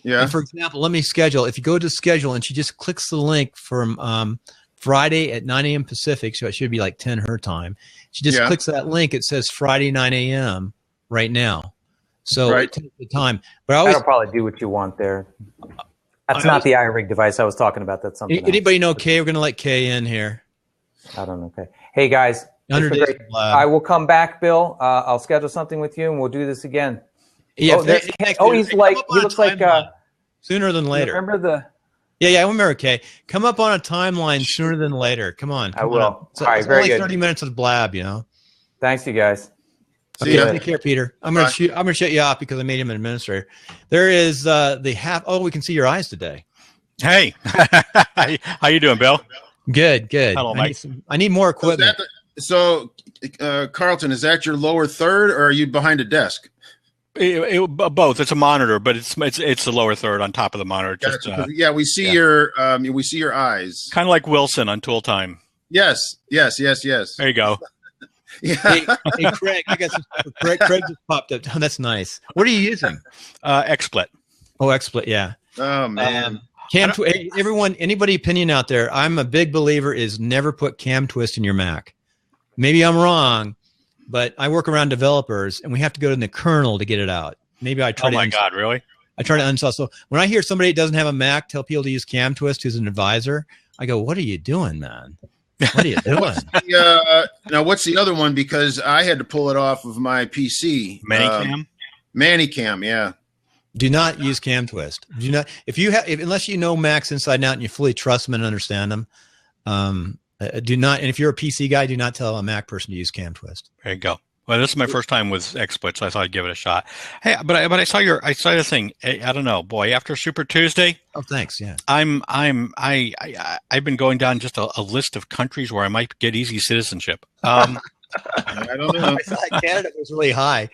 yeah. And for example, let me schedule. If you go to schedule and she just clicks the link from Friday at 9 a.m. Pacific, so it should be like 10 her time. She just clicks that link. It says Friday 9 a.m. right now. So it takes the time. But that'll probably do what you want there. That's not the iRig device I was talking about. That's something Anybody else. know Kay? We're going to let Kay in here. I don't know. Okay. Hey, guys. 100 days I will come back, Bill. I'll schedule something with you, and we'll do this again. Yeah. He looks like sooner than later. Remember the... Yeah, I remember. Okay, come up on a timeline sooner than later. Come on. I will. All right, very good. 30 minutes of blab, you know. Thanks, you guys. Okay, take care, Peter. I'm gonna shut you off because I made him an administrator. There is the half. Oh, we can see your eyes today. Hey, how you doing, Bill? Good. Hello, Mike. I need more equipment. So, Carlton, is that your lower third, or are you behind a desk? Both. It's a monitor, but it's the lower third on top of the monitor. Just we see your eyes, kind of like Wilson on Tool Time. Yes. There you go. Yeah. Hey, Craig, I got some. Craig just popped up. Oh, that's nice. What are you using? XSplit. Oh, XSplit. Yeah. Oh man. Everyone, anybody opinion out there? I'm a big believer is never put cam twist in your Mac. Maybe I'm wrong. But I work around developers, and we have to go to the kernel to get it out. Maybe I try to. Oh my God, really? I try to uninstall. So when I hear somebody that doesn't have a Mac tell people to use Cam Twist, who's an advisor, I go, "What are you doing, man? What are you doing?" Now, what's the other one? Because I had to pull it off of my PC. Manicam, yeah. Do not use Cam Twist. Do not unless you know Macs inside and out and you fully trust them and understand them. Do not, and if you're a PC guy, do not tell a Mac person to use Cam Twist. There you go. Well, this is my first time with XSplit, so I thought I'd give it a shot. Hey, but I saw the thing. I don't know, boy. After Super Tuesday. Oh, thanks. Yeah. I've been going down just a list of countries where I might get easy citizenship. I don't know. I thought Canada was really high.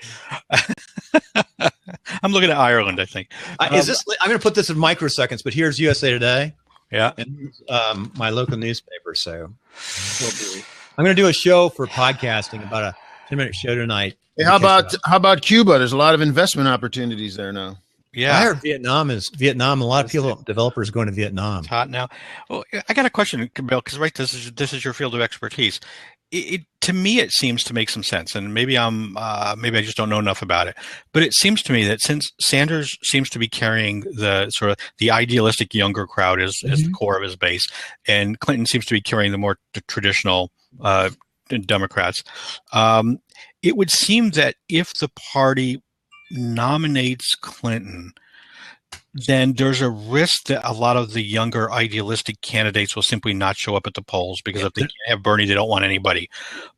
I'm looking at Ireland. I think. I'm going to put this in microseconds, but here's USA Today. Yeah. And my local newspaper. So I'm going to do a show for podcasting, about a 10-minute show tonight. Hey, how about Cuba? There's a lot of investment opportunities there now. Yeah. I heard Vietnam. A lot of developers going to Vietnam. It's hot now. Well, I got a question, Bill, because this is your field of expertise. To me, it seems to make some sense, and maybe I just don't know enough about it. But it seems to me that since Sanders seems to be carrying the sort of the idealistic younger crowd as the core of his base, and Clinton seems to be carrying the more traditional Democrats, it would seem that if the party nominates Clinton, then there's a risk that a lot of the younger idealistic candidates will simply not show up at the polls because if they can't have Bernie, they don't want anybody.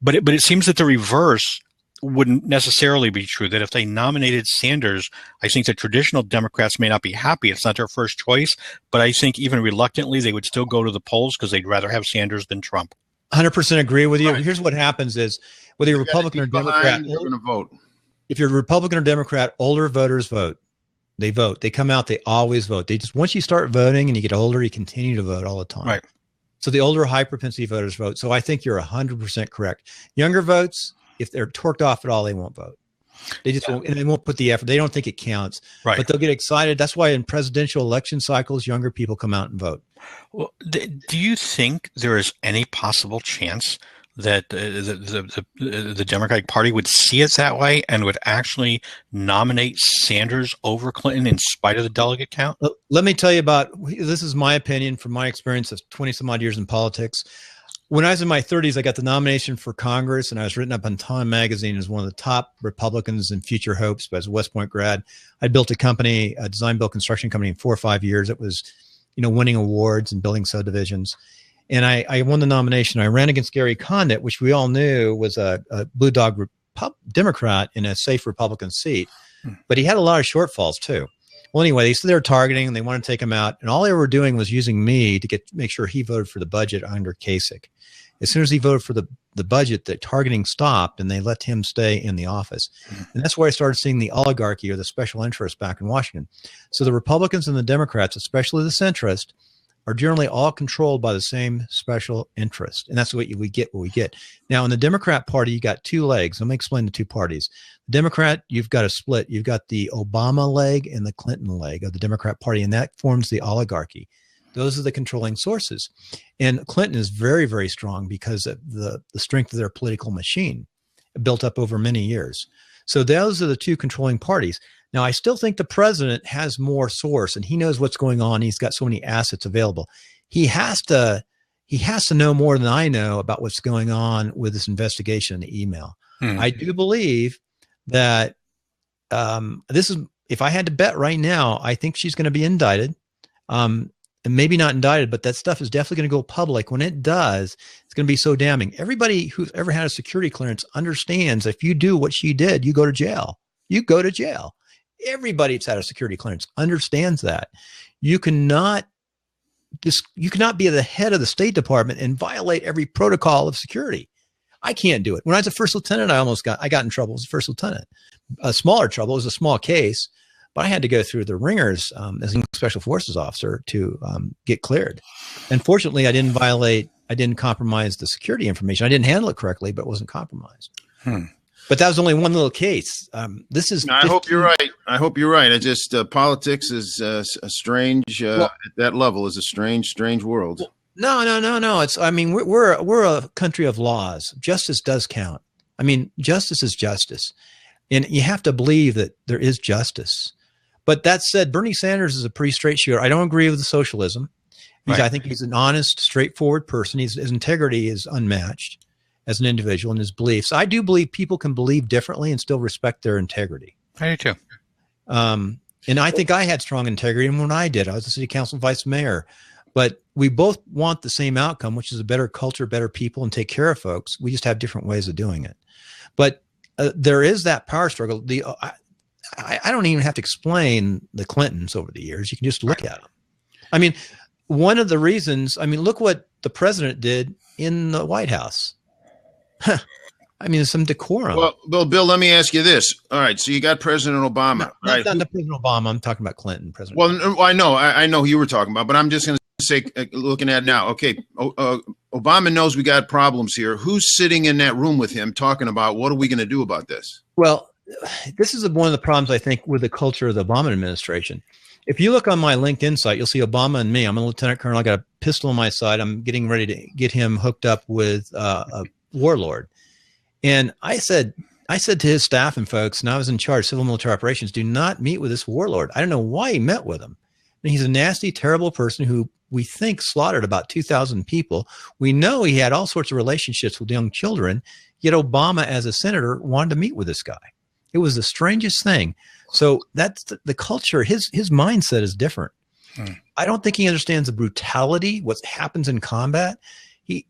But it seems that the reverse wouldn't necessarily be true, that if they nominated Sanders, I think the traditional Democrats may not be happy. It's not their first choice, but I think even reluctantly, they would still go to the polls because they'd rather have Sanders than Trump. 100% agree with you. Right. Here's what happens is whether you're Republican or Democrat, they're going to vote. if you're Republican or Democrat, older voters vote. They vote. They come out. They always vote. They just, once you start voting and you get older, you continue to vote all the time. Right. So the older high propensity voters vote. So I think you're 100% correct. Younger votes, if they're torqued off at all, they won't vote. They just won't, and they won't put the effort. They don't think it counts, Right. but they'll get excited. That's why in presidential election cycles, younger people come out and vote. Well, do you think there is any possible chance that the Democratic Party would see it that way and would actually nominate Sanders over Clinton in spite of the delegate count? Let me tell you about, this is my opinion from my experience of 20 some odd years in politics. When I was in my 30s, I got the nomination for Congress, and I was written up on Time Magazine as one of the top Republicans and future hopes. But as a West Point grad, I built a company, a design build construction company in 4 or 5 years. It was, winning awards and building subdivisions. And I won the nomination. I ran against Gary Condit, which we all knew was a blue dog Democrat in a safe Republican seat. But he had a lot of shortfalls too. Well, anyway, they said they were targeting and they wanted to take him out. And all they were doing was using me to make sure he voted for the budget under Kasich. As soon as he voted for the budget, the targeting stopped and they let him stay in the office. And that's where I started seeing the oligarchy or the special interest back in Washington. So the Republicans and the Democrats, especially the centrist, are generally all controlled by the same special interest. And that's what we get. Now, in the Democrat Party, you got two legs. Let me explain the two parties. The Democrat, you've got a split. You've got the Obama leg and the Clinton leg of the Democrat Party, and that forms the oligarchy. Those are the controlling sources. And Clinton is very, very strong because of the strength of their political machine built up over many years. So those are the two controlling parties. Now, I still think the president has more source and he knows what's going on. He's got so many assets available. He has to know more than I know about what's going on with this investigation in the email. I do believe that this is, if I had to bet right now, I think she's going to be indicted. And maybe not indicted, but that stuff is definitely going to go public. When it does, it's going to be so damning. Everybody who's ever had a security clearance understands if you do what she did, you go to jail. You go to jail. Everybody that's had a security clearance understands that. You cannot be the head of the State Department and violate every protocol of security. I can't do it. When I was a first lieutenant, I got in trouble as a first lieutenant. A smaller trouble. It was a small case. But I had to go through the ringers as a special forces officer to get cleared. And fortunately, I didn't compromise the security information. I didn't handle it correctly, but it wasn't compromised. But that was only one little case. This is. I hope you're right. I hope you're right. It just politics is a strange at that level is a strange world. No. It's. I mean, we're a country of laws. Justice does count. I mean, justice is justice, and you have to believe that there is justice. But that said, Bernie Sanders is a pretty straight shooter. I don't agree with the socialism. Right. I think he's an honest, straightforward person. His integrity is unmatched as an individual and his beliefs. I do believe people can believe differently and still respect their integrity. I do too. And I think I had strong integrity. And when I did, I was the city council vice mayor. But we both want the same outcome, which is a better culture, better people, and take care of folks. We just have different ways of doing it. But there is that power struggle. I don't even have to explain the Clintons over the years. You can just look at them. I mean, one of the reasons, look what the president did in the White House. I mean, some decorum. Well, Bill, let me ask you this. All right. So you got President Obama. Not President Obama. I'm talking about Clinton. President. Well, I know who you were talking about, but I'm just going to say, looking at now, okay, Obama knows we got problems here. Who's sitting in that room with him talking about what are we going to do about this? Well, this is one of the problems, I think, with the culture of the Obama administration. If you look on my LinkedIn site, you'll see Obama and me. I'm a lieutenant colonel. I got a pistol on my side. I'm getting ready to get him hooked up with a warlord. And I said to his staff and folks, and I was in charge of civil military operations, do not meet with this warlord. I don't know why he met with him. And he's a nasty, terrible person who we think slaughtered about 2,000 people. We know he had all sorts of relationships with young children, yet Obama, as a senator, wanted to meet with this guy. It was the strangest thing. So that's the culture. His mindset is different. I don't think he understands the brutality, what happens in combat. He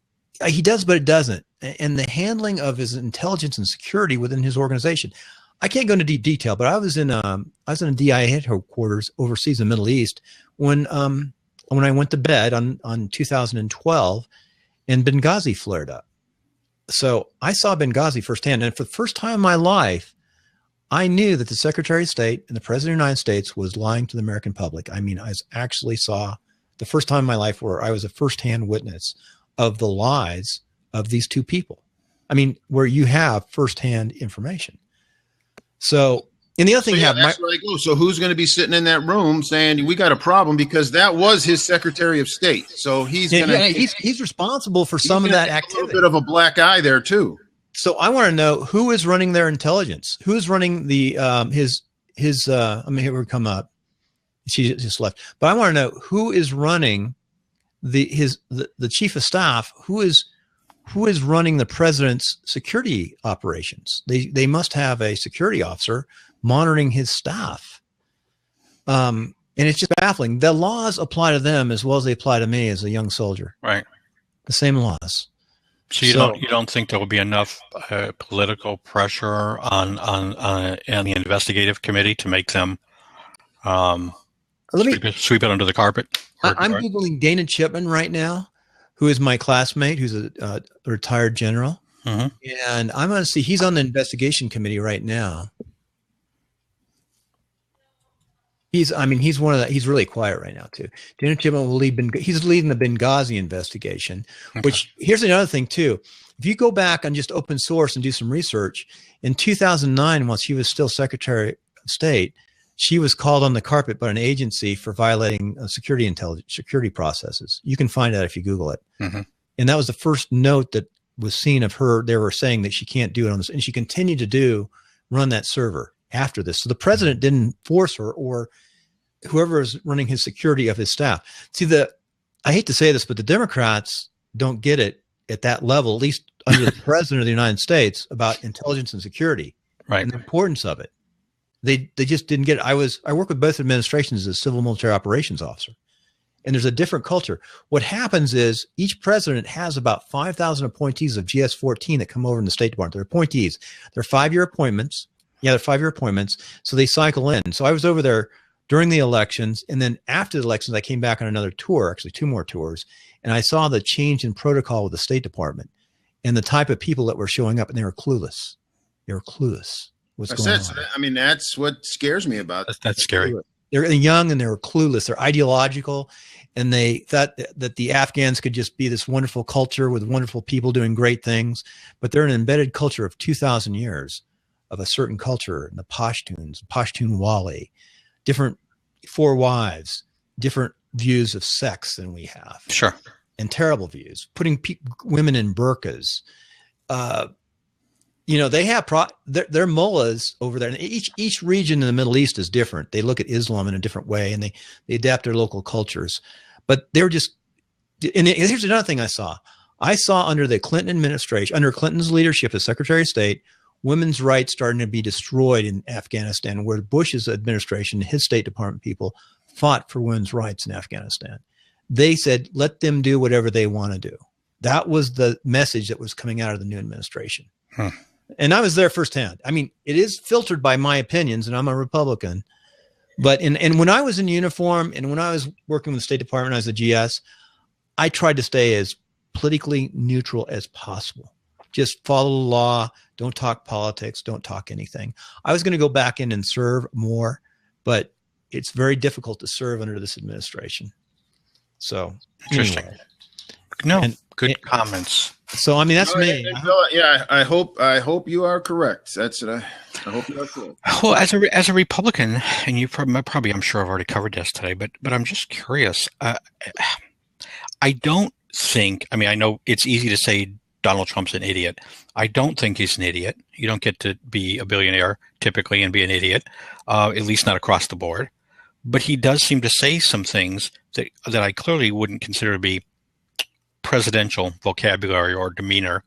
does, but it doesn't. And the handling of his intelligence and security within his organization. I can't go into deep detail, but I was in a DIA headquarters overseas in the Middle East when I went to bed on 2012 and Benghazi flared up. So I saw Benghazi firsthand. And for the first time in my life, I knew that the Secretary of State and the President of the United States was lying to the American public. I mean, I actually saw the first time in my life where I was a firsthand witness of the lies of these two people. I mean, where you have firsthand information. So, and the other thing, that's where I go. So who's going to be sitting in that room saying we got a problem, because that was his Secretary of State. So he's responsible for some of that activity. A little bit of a black eye there too. So I want to know who is running their intelligence, who is running the his I mean, here we come up. She just left, but I want to know who is running the chief of staff, who is running the president's security operations. They must have a security officer monitoring his staff. And it's just baffling. The laws apply to them as well as they apply to me as a young soldier. Right. The same laws. So you don't think there will be enough political pressure on the investigative committee to make them sweep it under the carpet? I'm Googling Dana Chipman right now, who is my classmate, who's a retired general. Mm-hmm. And I'm going to see, he's on the investigation committee right now. He's really quiet right now too. Dana Chipman he's leading the Benghazi investigation, which here's another thing too. If you go back on just open source and do some research, in 2009, while she was still Secretary of State, she was called on the carpet by an agency for violating security processes. You can find that if you Google it. Mm-hmm. And that was the first note that was seen of her. They were saying that she can't do it on this, and she continued to run that server after this. So the president didn't force her, or whoever is running his security of his staff. See, I hate to say this, but the Democrats don't get it at that level, at least under the president of the United States, about intelligence and security, right, and the importance of it. They just didn't get it. I work with both administrations as a civil military operations officer, and there's a different culture. What happens is each president has about 5,000 appointees of GS-14 that come over in the State Department. They're appointees. They're 5-year appointments. Yeah, they're 5-year appointments. So they cycle in. So I was over there during the elections. And then after the elections, I came back on another tour, actually 2 more tours. And I saw the change in protocol with the State Department and the type of people that were showing up, and they were clueless. They were clueless. What's going on? I mean, that's what scares me about it. That's scary. They're young and they were clueless. They're ideological. And they thought that the Afghans could just be this wonderful culture with wonderful people doing great things. But they're an embedded culture of 2,000 years. Of a certain culture, and the Pashtuns, Pashtun Wali, different 4 wives, different views of sex than we have. Sure. And terrible views, putting women in burqas. They have their mullahs over there. And each region in the Middle East is different. They look at Islam in a different way, and they adapt their local cultures. But they're just, and here's another thing I saw. I saw under the Clinton administration, under Clinton's leadership as Secretary of State, women's rights starting to be destroyed in Afghanistan, where Bush's administration, his State Department people, fought for women's rights in Afghanistan. They said, let them do whatever they want to do. That was the message that was coming out of the new administration. And I was there firsthand. I mean, it is filtered by my opinions, and I'm a Republican. But and when I was in uniform and when I was working with the State Department as a GS, I tried to stay as politically neutral as possible. Just follow the law. Don't talk politics. Don't talk anything. I was going to go back in and serve more, but it's very difficult to serve under this administration. So interesting. Anyway. Good comments. So I mean, that's me. Yeah, I hope you are correct. That's it. I hope you are correct. Well, as a Republican, and you probably I'm sure I've already covered this today, but I'm just curious. I don't think. I mean, I know it's easy to say Donald Trump's an idiot. I don't think he's an idiot. You don't get to be a billionaire typically and be an idiot, at least not across the board. But he does seem to say some things that I clearly wouldn't consider to be presidential vocabulary or demeanor.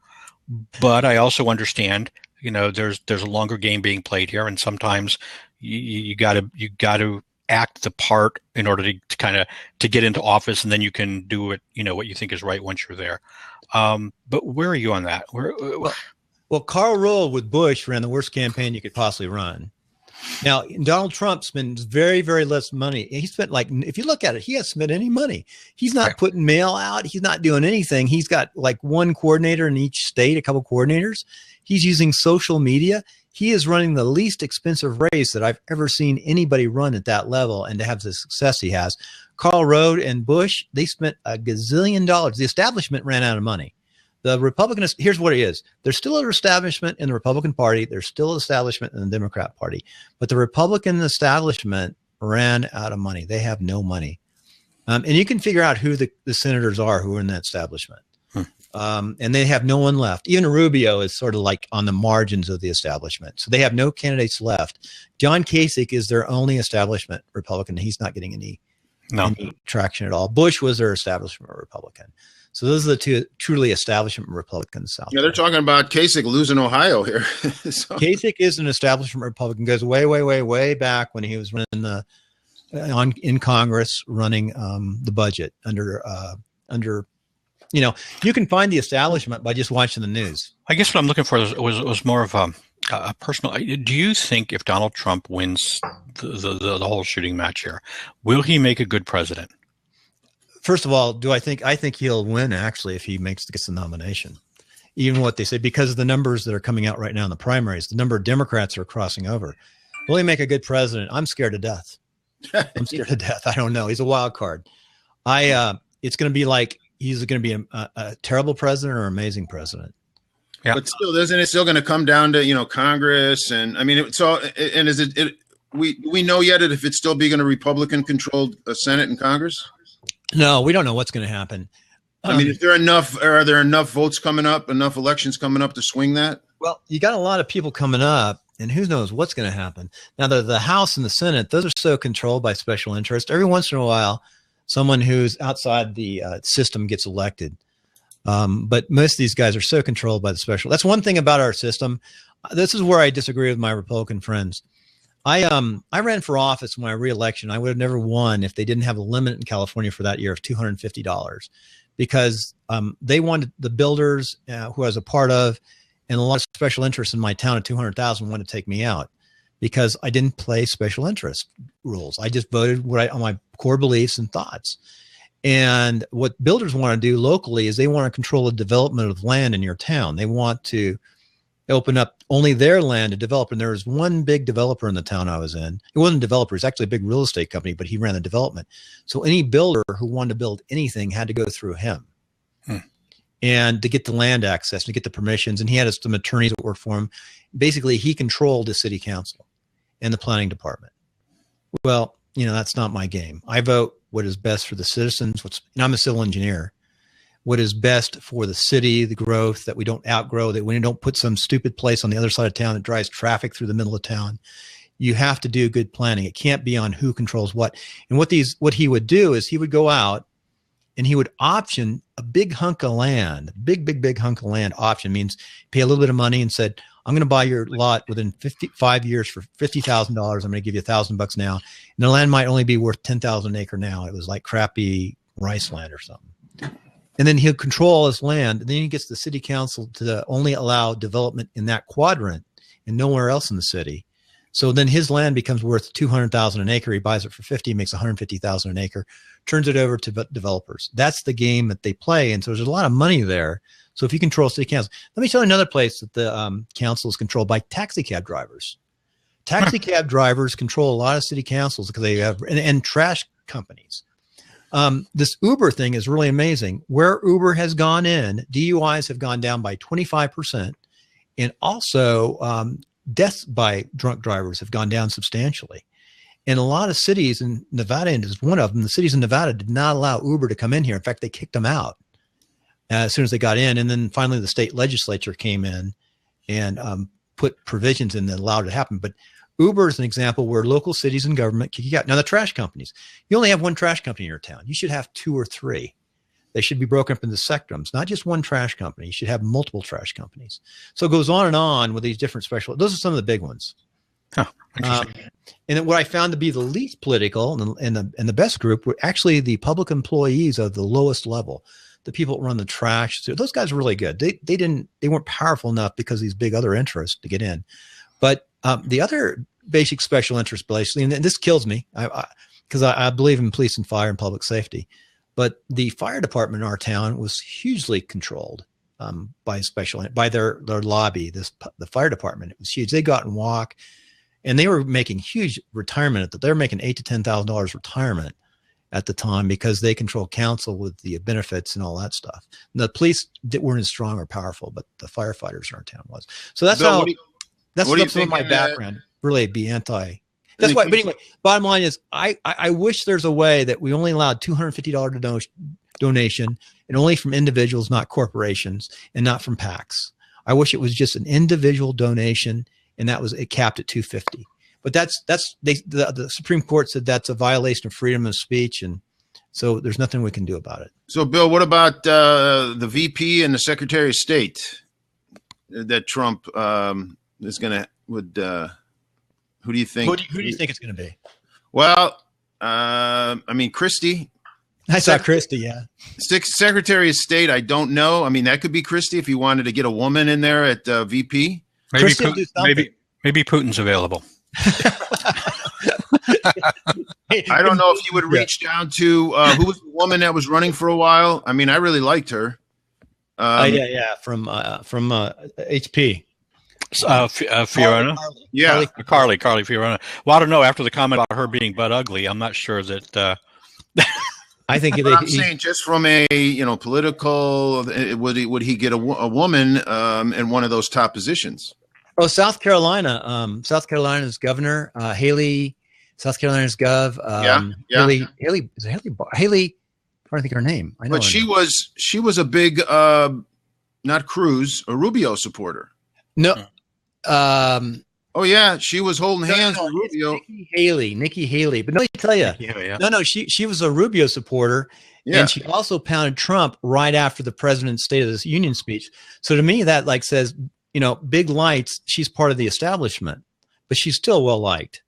But I also understand, there's a longer game being played here, and sometimes you got to act the part in order to kind of to get into office, and then you can do what what you think is right once you're there. But where are you on that? Well, Karl Rove with Bush ran the worst campaign you could possibly run. Now, Donald Trump spends very, very less money. He spent if you look at it, he hasn't spent any money. He's not putting mail out. He's not doing anything. He's got one coordinator in each state, a couple coordinators. He's using social media. He is running the least expensive race that I've ever seen anybody run at that level, and to have the success he has. Karl Rove and Bush, they spent a gazillion dollars. The establishment ran out of money. The Republicans, here's what it is. There's still an establishment in the Republican Party. There's still an establishment in the Democrat Party. But the Republican establishment ran out of money. They have no money. And you can figure out who the senators are who are in that establishment. And they have no one left. Even Rubio is sort of on the margins of the establishment. So they have no candidates left. John Kasich is their only establishment Republican. He's not getting any traction at all. Bush was their establishment Republican. So those are the two truly establishment Republicans. Yeah, they're talking about Kasich losing Ohio here. Kasich is an establishment Republican. Goes way, way, way, way back when he was running in Congress, running the budget under. You can find the establishment by just watching the news. I guess what I'm looking for was more of a personal. Do you think if Donald Trump wins the whole shooting match here, will he make a good president? First of all, I think he'll win actually if he gets the nomination. Even what they say, because of the numbers that are coming out right now in the primaries, the number of Democrats are crossing over. Will he make a good president? I'm scared to death. I'm scared to death. I don't know. He's a wild card. It's going to be he's going to be a terrible president or an amazing president. Yeah. But still, isn't it still going to come down to Congress? And I mean, it's all. And is it? We know yet if it's still being a Republican-controlled Senate and Congress? No, we don't know what's going to happen. I mean, are there enough votes coming up, enough elections coming up to swing that? Well, you got a lot of people coming up, and who knows what's going to happen. Now, the House and the Senate, those are so controlled by special interest. Every once in a while, someone who's outside the system gets elected. But most of these guys are so controlled by the special. That's one thing about our system. This is where I disagree with my Republican friends. I ran for office in my reelection. I would have never won if they didn't have a limit in California for that year of $250, because they wanted the builders who I was a part of, and a lot of special interests in my town of 200,000 wanted to take me out because I didn't play special interest rules. I just voted on my core beliefs and thoughts. And what builders want to do locally is they want to control the development of land in your town. They want to open up only their land to develop. And there was one big developer in the town I was in. It wasn't a developer. It's actually a big real estate company, but he ran the development. So any builder who wanted to build anything had to go through him. And to get the land access, to get the permissions. And he had some attorneys that worked for him. Basically, he controlled the city council and the planning department. Well, that's not my game. I vote what is best for the citizens. I'm a civil engineer. What is best for the city, the growth, that we don't outgrow, that we don't put some stupid place on the other side of town that drives traffic through the middle of town. You have to do good planning. It can't be on who controls what. And what he would do is he would go out and he would option a big hunk of land. Big hunk of land. Option means pay a little bit of money and said, I'm going to buy your lot within 5 years for $50,000. I'm going to give you $1,000 now. And the land might only be worth 10,000 an acre now. It was like crappy rice land or something. And then he'll control all his land. And then he gets the city council to only allow development in that quadrant and nowhere else in the city. So then his land becomes worth 200,000 an acre. He buys it for 50, makes 150,000 an acre, turns it over to developers. That's the game that they play. And so there's a lot of money there. So if you control city council, let me tell you another place that the council is controlled by taxi cab drivers. Taxi cab drivers control a lot of city councils because they have, and trash companies. This Uber thing is really amazing. Where Uber has gone in, DUIs have gone down by 25%. And also deaths by drunk drivers have gone down substantially. In a lot of cities, in Nevada is one of them, the cities in Nevada did not allow Uber to come in here. In fact, they kicked them out as soon as they got in. And then finally the state legislature came in and put provisions in that allowed it to happen. But Uber is an example where local cities and government kick you out. Now, the trash companies, you only have one trash company in your town. You should have 2 or 3. They should be broken up into sectrums, not just one trash company. You should have multiple trash companies. So it goes on and on with these different special. Those are some of the big ones. Huh, interesting. And then what I found to be the least political and the best group were actually the public employees of the lowest level, the people that run the trash. So those guys were really good. They weren't powerful enough because of these big other interests to get in. But the other basic special interest, basically, and this kills me because I believe in police and fire and public safety. But the fire department in our town was hugely controlled by their lobby. The fire department, it was huge. They go out and walk, and they were making huge retirement. They were making $8,000 to $10,000 retirement at the time because they control council with the benefits and all that stuff. And the police weren't as strong or powerful, but the firefighters in our town was. So that's Bill, that's some of my background. Really, be anti. That's why. But anyway, bottom line is, I wish there's a way that we only allowed $250 donation, and only from individuals, not corporations, and not from PACs. I wish it was just an individual donation, and it capped at $250. But the Supreme Court said that's a violation of freedom of speech, and so there's nothing we can do about it. So, Bill, what about the VP and the Secretary of State that Trump is going to who do you think? Who do you think it's going to be? Well, I mean, Christie. I saw Christie, yeah. Secretary of State, I don't know. I mean, that could be Christie if you wanted to get a woman in there at VP. Maybe Putin's available. I don't know if he would reach down to who was the woman that was running for a while. I mean, I really liked her. From HP. Fiorina? Yeah. Carly Fiorina. Well, I don't know. After the comment about her being butt ugly, I'm not sure that. I think I'm saying just from a political, would he get a woman in one of those top positions? Oh, South Carolina's governor, Haley, South Carolina's gov. Haley. Is it Haley? I'm trying to think of her name. I know. But she was a big, not Cruz, a Rubio supporter. No. Oh yeah, she was holding hands with Rubio. Nikki Haley. But let me tell you, no, she was a Rubio supporter, and she also pounded Trump right after the president's State of the Union speech. So to me, that says, big lights. She's part of the establishment, but she's still well liked.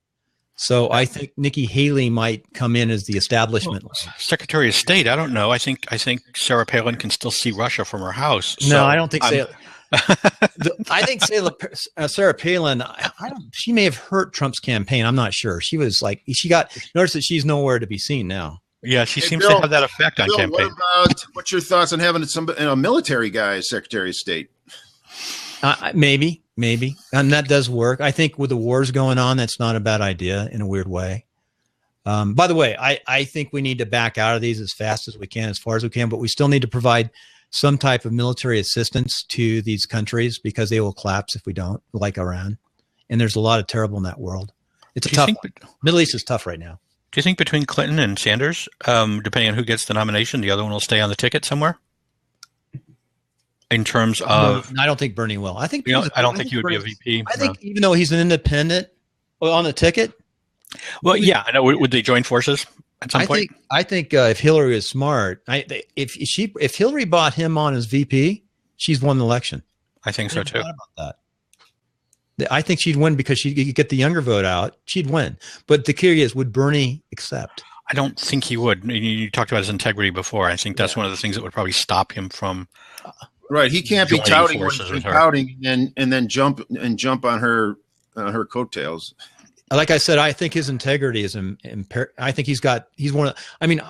So I think Nikki Haley might come in as the establishment. Well, Secretary of State, I don't know. I think Sarah Palin can still see Russia from her house. No, I don't think so. I think Sarah Palin, she may have hurt Trump's campaign. I'm not sure. She was notice that she's nowhere to be seen now. Yeah, she seems to have that effect on campaign. What's your thoughts on having a military guy as Secretary of State? Maybe. And that does work. I think with the wars going on, that's not a bad idea in a weird way. By the way, I think we need to back out of these as fast as we can, as far as we can, but we still need to provide some type of military assistance to these countries because they will collapse if we don't, like Iran. And there's a lot of terrible in that world. It's tough. Middle East is tough right now. Do you think between Clinton and Sanders, depending on who gets the nomination, the other one will stay on the ticket somewhere? In terms of, I don't think Bernie will. I think I don't think he would be a VP. I think even though he's an independent on the ticket. Well, yeah, I know. Would they join forces at some point? I think if Hillary is smart, if Hillary bought him on as VP, she's won the election. I think so too. About that. I think she'd win because she'd get the younger vote out. She'd win. But the key is, would Bernie accept? I don't think he would. You talked about his integrity before. I think that's one of the things that would probably stop him from. Right, he can't be touting and then jump on her coattails. Like I said, I think his integrity is impaired. I think he's one of. I mean,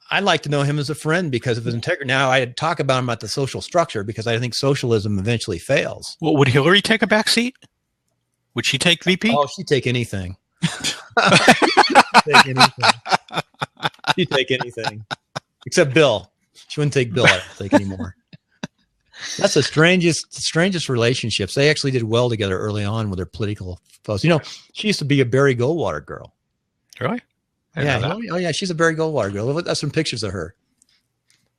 I'd like to know him as a friend because of his integrity. Now, I'd talk about him at the social structure because I think socialism eventually fails. Well, would Hillary take a back seat? Would she take VP? Oh, she'd take anything. She'd take anything, except Bill. She wouldn't take Bill. I don't think anymore. That's the strangest relationships. They actually did well together early on with their political foes. She used to be a Barry Goldwater girl. Really? Yeah. Oh, yeah. She's a Barry Goldwater girl. That's some pictures of her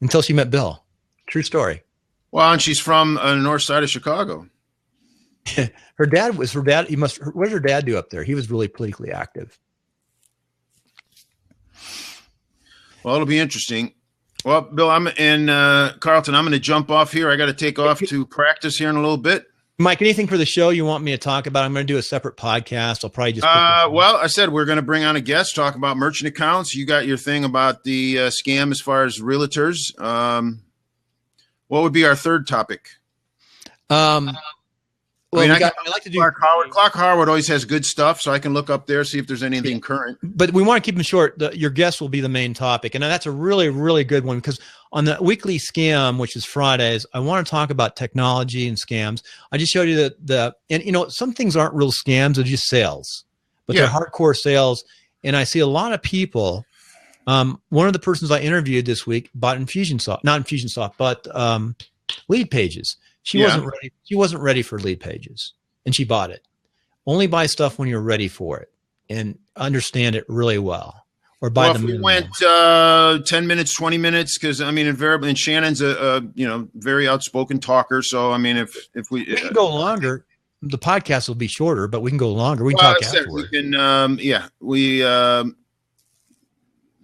until she met Bill. True story. Well, and she's from the north side of Chicago. Her dad. What did her dad do up there? He was really politically active. Well, it'll be interesting. Well, Bill, Carlton, I'm going to jump off here. I got to take off to practice here in a little bit. Mike, anything for the show you want me to talk about? I'm going to do a separate podcast. I'll probably just. Well, I said we're going to bring on a guest, talk about merchant accounts. You got your thing about the scam as far as realtors. What would be our third topic? Well, I like to do Clark Howard always has good stuff, so I can look up there, see if there's anything current. But we want to keep them short. Your guest will be the main topic, and that's a really, really good one, because on the weekly scam, which is Fridays, I want to talk about technology and scams. I just showed you and some things aren't real scams; they're just sales, but they're hardcore sales. And I see a lot of people. One of the persons I interviewed this week bought not Infusionsoft, but Lead Pages. She wasn't ready. She wasn't ready for Lead Pages, and she bought it. Only buy stuff when you're ready for it and understand it really well. Or buy if we went 10 minutes, 20 minutes, because invariably, and Shannon's a very outspoken talker. So if we can go longer, the podcast will be shorter, but we can go longer. We can talk afterwards. We can.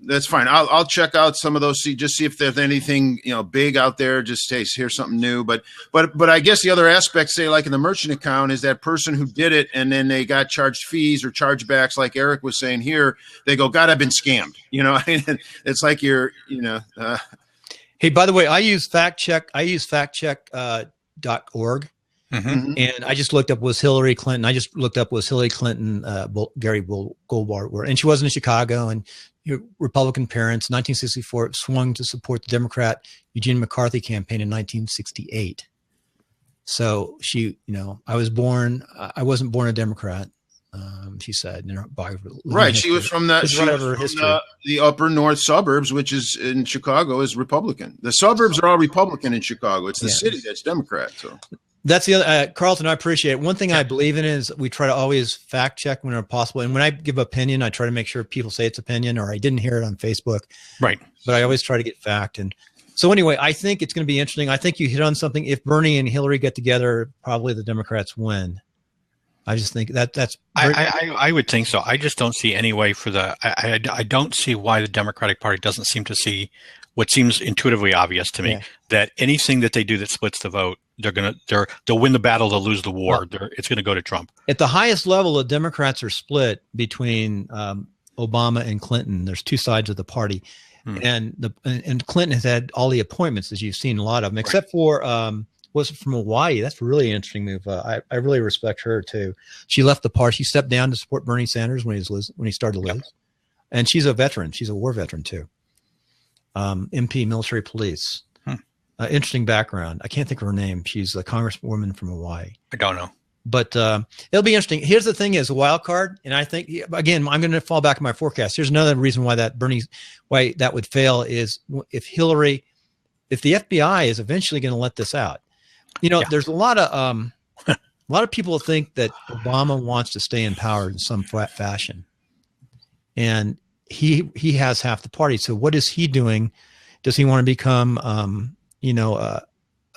That's fine. I'll check out some of those. See if there's anything big out there. Just here's something new. But I guess the other aspect, say like in the merchant account, is that person who did it and then they got charged fees or chargebacks, like Eric was saying here. They go, God, I've been scammed. It's like you're. Hey, by the way, I use factcheck. I use factcheck.org. Mm-hmm. And I just looked up, was Hillary Clinton. Gary Goldwater, and she wasn't in Chicago, and Republican parents. 1964, swung to support the Democrat Eugene McCarthy campaign in 1968. So she, I wasn't born a Democrat. She said in her biography. Right, she was from the upper north suburbs, which is in Chicago, is Republican. The suburbs are all Republican in Chicago. It's the city that's Democrat. So. That's the other, Carlton, I appreciate it. One thing I believe in is we try to always fact check whenever possible. And when I give opinion, I try to make sure people say it's opinion, or I didn't hear it on Facebook. Right. But I always try to get fact. And so anyway, I think it's going to be interesting. I think you hit on something. If Bernie and Hillary get together, probably the Democrats win. I just think that's. I would think so. I just don't see any way for I don't see why the Democratic Party doesn't seem to see what seems intuitively obvious to me, that anything that they do that splits the vote, they'll win the battle, they'll lose the war. It's going to go to Trump. At the highest level, the Democrats are split between Obama and Clinton. There's two sides of the party, and Clinton has had all the appointments, as you've seen, a lot of them, except for was from Hawaii. That's a really interesting move. I really respect her too. She left the party. She stepped down to support Bernie Sanders when he started to lose, and she's a veteran. She's a war veteran too. MP, military police. Interesting background. I can't think of her name. She's a congresswoman from Hawaii. I don't know. But it'll be interesting. Here's the thing: is a wild card, and I think again, I'm going to fall back on my forecast. Here's another reason why that would fail is if the FBI is eventually going to let this out. There's a lot of people think that Obama wants to stay in power in some fashion, and he has half the party. So what is he doing? Does he want to become a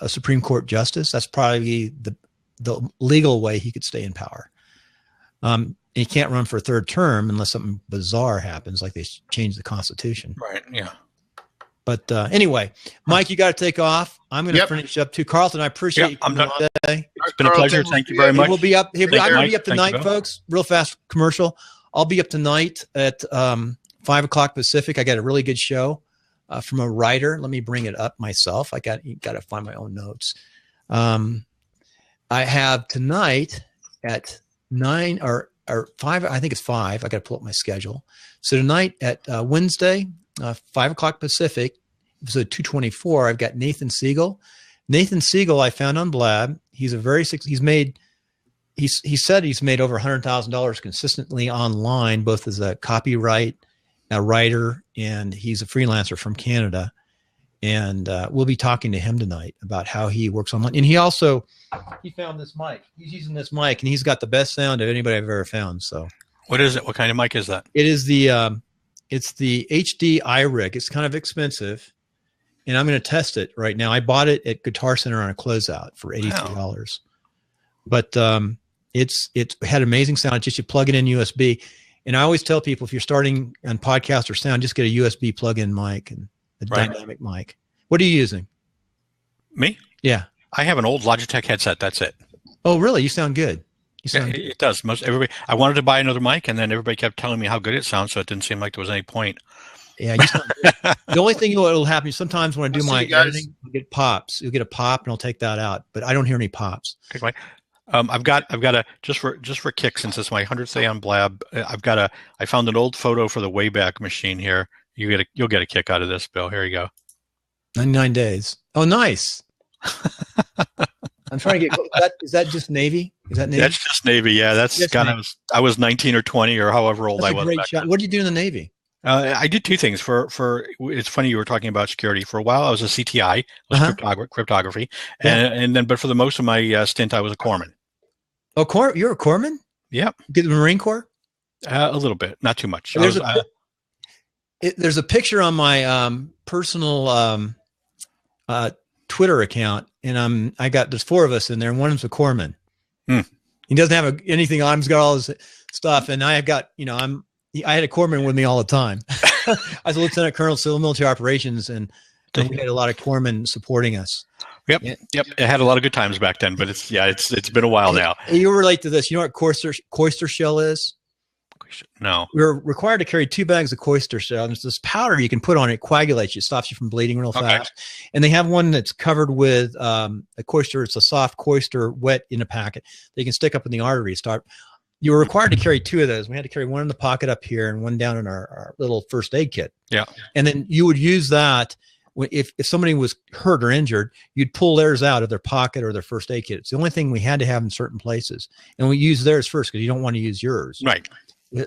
Supreme Court justice? That's probably the legal way he could stay in power. He can't run for a third term unless something bizarre happens, like they change the Constitution. Right. Yeah. But anyway, Mike, you got to take off. I'm going to finish up too. Carlton, I appreciate you coming on today. It's been a pleasure. Thank you very much. We'll be up. I'm going to be up tonight, folks. Real fast commercial. I'll be up tonight at 5:00 Pacific. I got a really good show from a writer. Let me bring it up myself. Got to find my own notes. I have tonight at 9 or 5. I think it's 5. I got to pull up my schedule. So tonight at Wednesday, 5:00 Pacific, episode 224. I've got Nathan Siegel. Nathan Siegel, I found on Blab. He said he's made over $100,000 consistently online, both as a copyright, a writer, and he's a freelancer from Canada. And we'll be talking to him tonight about how he works online. And he found this mic. He's using this mic, and he's got the best sound of anybody I've ever found. So, what is it? What kind of mic is that? It is it's the HD iRig. It's kind of expensive, and I'm going to test it right now. I bought it at Guitar Center on a closeout for $83. Wow. But it had amazing sound. Just you plug it in USB. And I always tell people, if you're starting on podcast or sound, just get a USB plug-in mic, and a Right. dynamic mic. What are you using? Me? Yeah. I have an old Logitech headset. That's it. Oh, really? You sound good. You Yeah, sound it, good. it does. Most everybody. I wanted to buy another mic, and then everybody kept telling me how good it sounds, so it didn't seem like there was any point. Yeah, you sound good. The only thing that'll happen sometimes when I do I'll see my you guys. editing, you get pops. You'll get a pop, and I'll take that out. But I don't hear any pops. Take my- I've got a just for kicks, since it's my 100th day on Blab. I found an old photo for the Wayback Machine here. You'll get a kick out of this, Bill. Here you go. 99 days. Oh, nice. I'm trying to get. Is that just Navy? Is that Navy? That's just Navy. Yeah, that's Just kind Navy. of. I was 19 or 20 or however old That's I a was. great back shot. then. What did you do in the Navy? I did two things. It's funny you were talking about security. For a while, I was a CTI, was cryptography, and then but for the most of my stint, I was a corpsman. Oh, you're a corpsman? Yep, Get the Marine Corps? a little bit, not too much. There's a picture on my personal Twitter account, and there's 4 of us in there, and one of them's a corpsman. He doesn't have anything on. He's got all his stuff, and I had a corpsman with me all the time. I was a lieutenant colonel, civil military operations, and we had a lot of corpsmen supporting us. Yep. It had a lot of good times back then, but it's been a while now. You relate to this. You know what coister shell is? No. We were required to carry 2 bags of coister shell. There's this powder you can put on it, coagulates you, stops you from bleeding real fast. And they have one that's covered with a coister. It's a soft coister, wet in a packet. They can stick up in the artery. You were required to carry 2 of those. We had to carry one in the pocket up here and one down in our little first aid kit. Yeah. And then you would use that if somebody was hurt or injured, you'd pull theirs out of their pocket or their first aid kit. It's the only thing we had to have in certain places. And we use theirs first because you don't want to use yours. Right.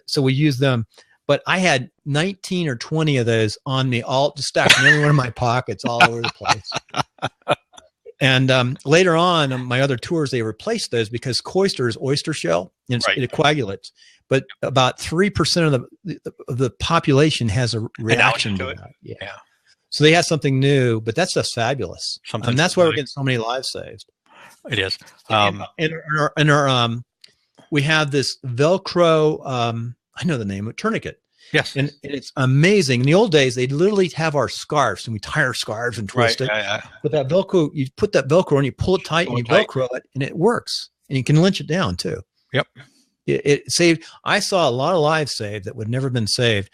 So we use them. But I had 19 or 20 of those on me, all just stacked in every one of my pockets all over the place. And later on my other tours, they replaced those because coister is oyster shell and it coagulates. But about 3% of the population has a reaction to it. Yeah. So they had something new, but that's just fabulous. And that's why we're getting so many lives saved. It is. We have this Velcro, I know the name, tourniquet. Yes. And it's amazing. In the old days, they'd literally have our scarves, and we tie our scarves and twist it. But that Velcro, you put that Velcro on, you pull it tight, and you Velcro it, and it works. And you can cinch it down too. Yep. It saved. I saw a lot of lives saved that would never have been saved.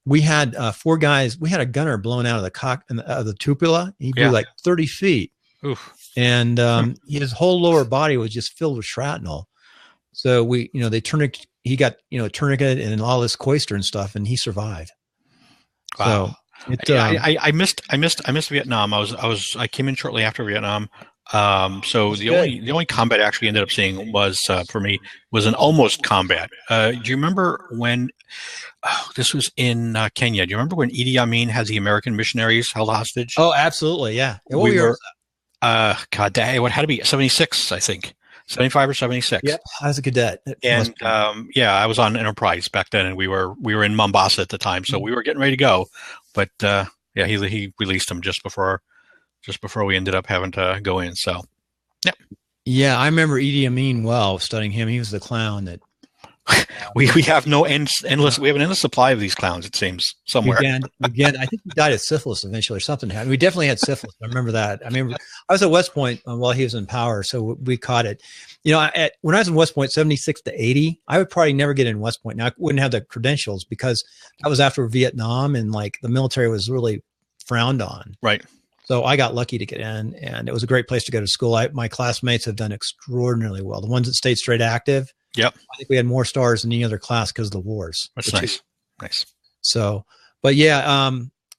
We had 4 guys. We had a gunner blown out of the cupola. He blew like 30 feet. Oof. And his whole lower body was just filled with shrapnel. So he got, a tourniquet and all this coister and stuff, and he survived. Wow. So I missed Vietnam. I came in shortly after Vietnam. So the only combat I actually ended up seeing was for me was an almost combat. Do you remember when this was in Kenya? Do you remember when Idi Amin had the American missionaries held hostage? Oh, absolutely, yeah. We were God, what had to be 76, I think. 75 or 76. Yep, I was a cadet. And I was on Enterprise back then, and we were in Mombasa at the time, so we were getting ready to go. But he released them just before we ended up having to go in. So, yeah, I remember Idi Amin well, studying him. He was the clown that. we have no endless. We have an endless supply of these clowns. It seems somewhere. Again, I think he died of syphilis eventually, or something happened. We definitely had syphilis. I remember that. I was at West Point while he was in power, so we caught it. When I was in West Point, 76 to 80, I would probably never get in West Point. Now I wouldn't have the credentials because that was after Vietnam, and like the military was really frowned on. Right. So I got lucky to get in, and it was a great place to go to school. My classmates have done extraordinarily well. The ones that stayed straight active. Yep. I think we had more stars than any other class because of the wars. That's nice. Nice. So, but I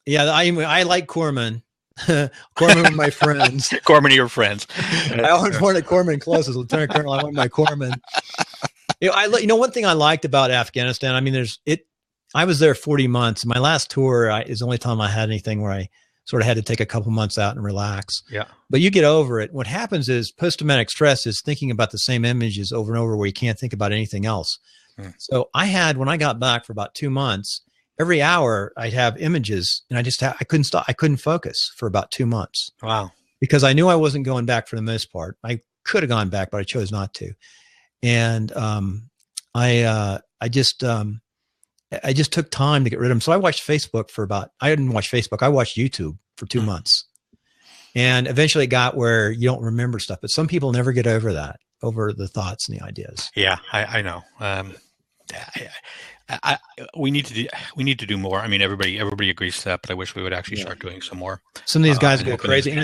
like corpsmen. Corpsmen with my friends. Corpsmen are your friends. I always wanted corpsmen close as lieutenant colonel. I wanted my corpsmen. One thing I liked about Afghanistan. I was there 40 months. My last tour is the only time I had anything where I sort of had to take a couple months out and relax. Yeah. But you get over it. What happens is post-traumatic stress is thinking about the same images over and over where you can't think about anything else. So when I got back for about 2 months, every hour I'd have images, and I couldn't stop. I couldn't focus for about 2 months. Wow. Because I knew I wasn't going back for the most part. I could have gone back, but I chose not to. And I just took time to get rid of them. So I watched Facebook I didn't watch Facebook. I watched YouTube for 2 months. And eventually it got where you don't remember stuff, but some people never get over that, over the thoughts and the ideas. Yeah, I know. We need to do more. I mean, everybody agrees to that, but I wish we would actually start doing some more. Some of these guys go crazy. And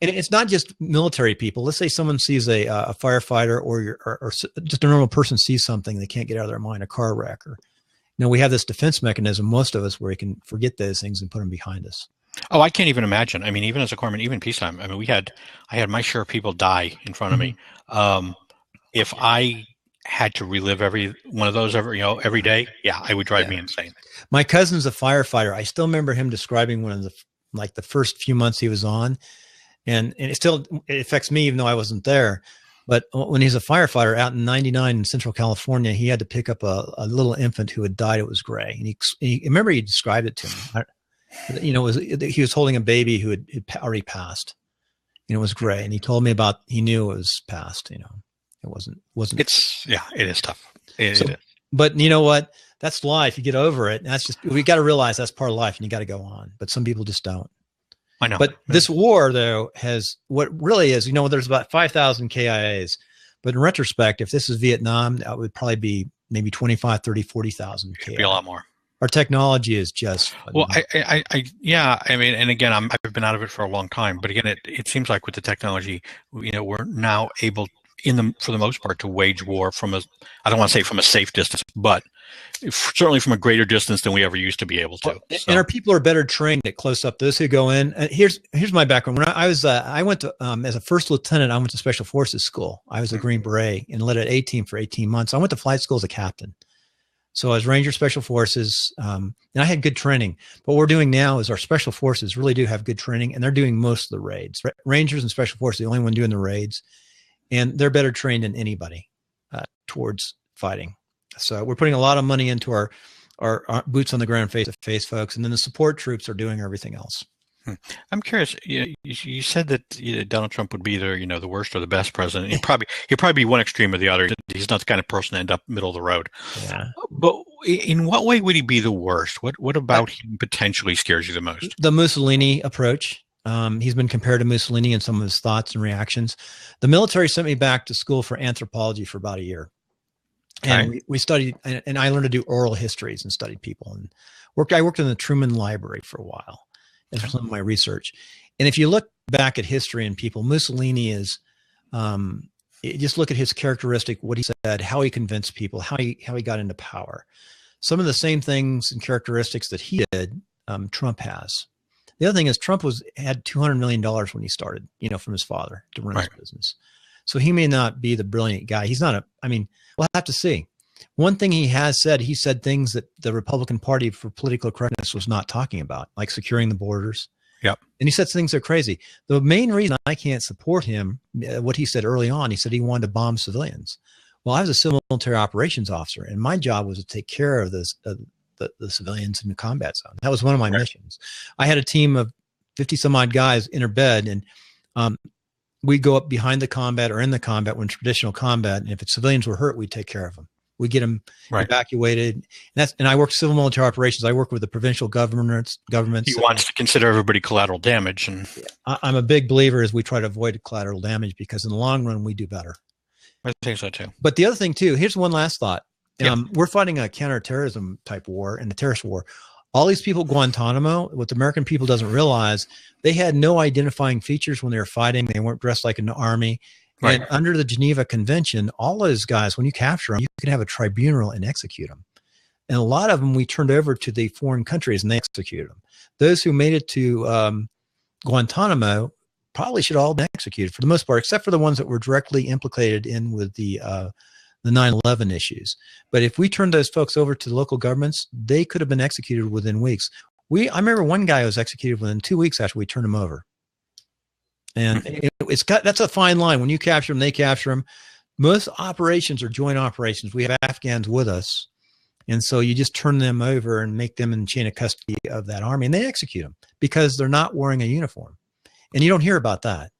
it's not just military people. Let's say someone sees a firefighter or just a normal person sees something they can't get out of their mind, a car wreck, or we have this defense mechanism, most of us, where we can forget those things and put them behind us. Oh, I can't even imagine. I mean, even as a corpsman, even peacetime. I mean, I had my share of people die in front of me. If I had to relive every one of those every day, it would drive me insane. My cousin's a firefighter. I still remember him describing one of the first few months he was on, and it affects me even though I wasn't there. But when he's a firefighter out in 99 in Central California, he had to pick up a little infant who had died. It was gray, and he remember he described it to me. He was holding a baby who had already passed. It was gray, and he told me he knew it was past. It wasn't. It is tough. It is. But you know what? That's life. You get over it. That's we got to realize that's part of life, and you got to go on. But some people just don't. I know. But this war, though, has what really is. There's about 5,000 KIAs, but in retrospect, if this is Vietnam, that would probably be maybe 25, 30, 40,000. It'd be a lot more. Our technology is just well. I mean, and again, I've been out of it for a long time, but again, it seems like with the technology, we're now able, for the most part, to wage war from I don't want to say from a safe distance, but certainly from a greater distance than we ever used to be able to. And our people are better trained at close up. Those who go in, here's my background. When I went to as a first lieutenant, I went to Special Forces school. I was a Green Beret and led an A team for 18 months. I went to flight school as a captain. So I was Ranger Special Forces, and I had good training. But what we're doing now is our Special Forces really do have good training, and they're doing most of the raids. Rangers and Special Forces are the only one doing the raids, and they're better trained than anybody towards fighting. So we're putting a lot of money into our boots on the ground, face-to-face folks, and then the support troops are doing everything else. I'm curious. You said that Donald Trump would be either the worst or the best president. He'd probably be one extreme or the other. He's not the kind of person to end up middle of the road. Yeah. But in what way would he be the worst? What about him potentially scares you the most? The Mussolini approach. He's been compared to Mussolini in some of his thoughts and reactions. The military sent me back to school for anthropology for about a year. And we studied, and I learned to do oral histories and studied people. And I worked in the Truman Library for a while. That's some of my research. And if you look back at history and people, Mussolini is, just look at his characteristic, what he said, how he convinced people, how he got into power. Some of the same things and characteristics that he did, Trump has. The other thing is Trump had $200 million when he started, from his father to run his business. So he may not be the brilliant guy. He's not we'll have to see. One thing he said things that the Republican Party for political correctness was not talking about, like securing the borders. Yep. And he said things that are crazy. The main reason I can't support him, what he said early on, he said he wanted to bomb civilians. Well, I was a civil military operations officer, and my job was to take care of the civilians in the combat zone. That was one of my missions. I had a team of 50 some odd guys in our bed, and we'd go up behind the combat or in the combat when traditional combat. And if civilians were hurt, we'd take care of them. We get them evacuated. And I worked civil military operations. I work with the provincial governments. He wants to consider everybody collateral damage. And I'm a big believer as we try to avoid collateral damage, because in the long run, we do better. I think so too. But the other thing too, here's one last thought. We're fighting a counterterrorism type war and a terrorist war. All these people, Guantanamo, what the American people doesn't realize, they had no identifying features when they were fighting. They weren't dressed like an army. Right. And under the Geneva Convention, all those guys, when you capture them, you can have a tribunal and execute them. And a lot of them we turned over to the foreign countries and they executed them. Those who made it to Guantanamo probably should all be executed for the most part, except for the ones that were directly implicated in with the 9/11 issues. But if we turned those folks over to the local governments, they could have been executed within weeks. I remember one guy was executed within 2 weeks after we turned him over. And that's a fine line. When you capture them, they capture them. Most operations are joint operations. We have Afghans with us. And so you just turn them over and make them in chain of custody of that army, and they execute them because they're not wearing a uniform. And you don't hear about that.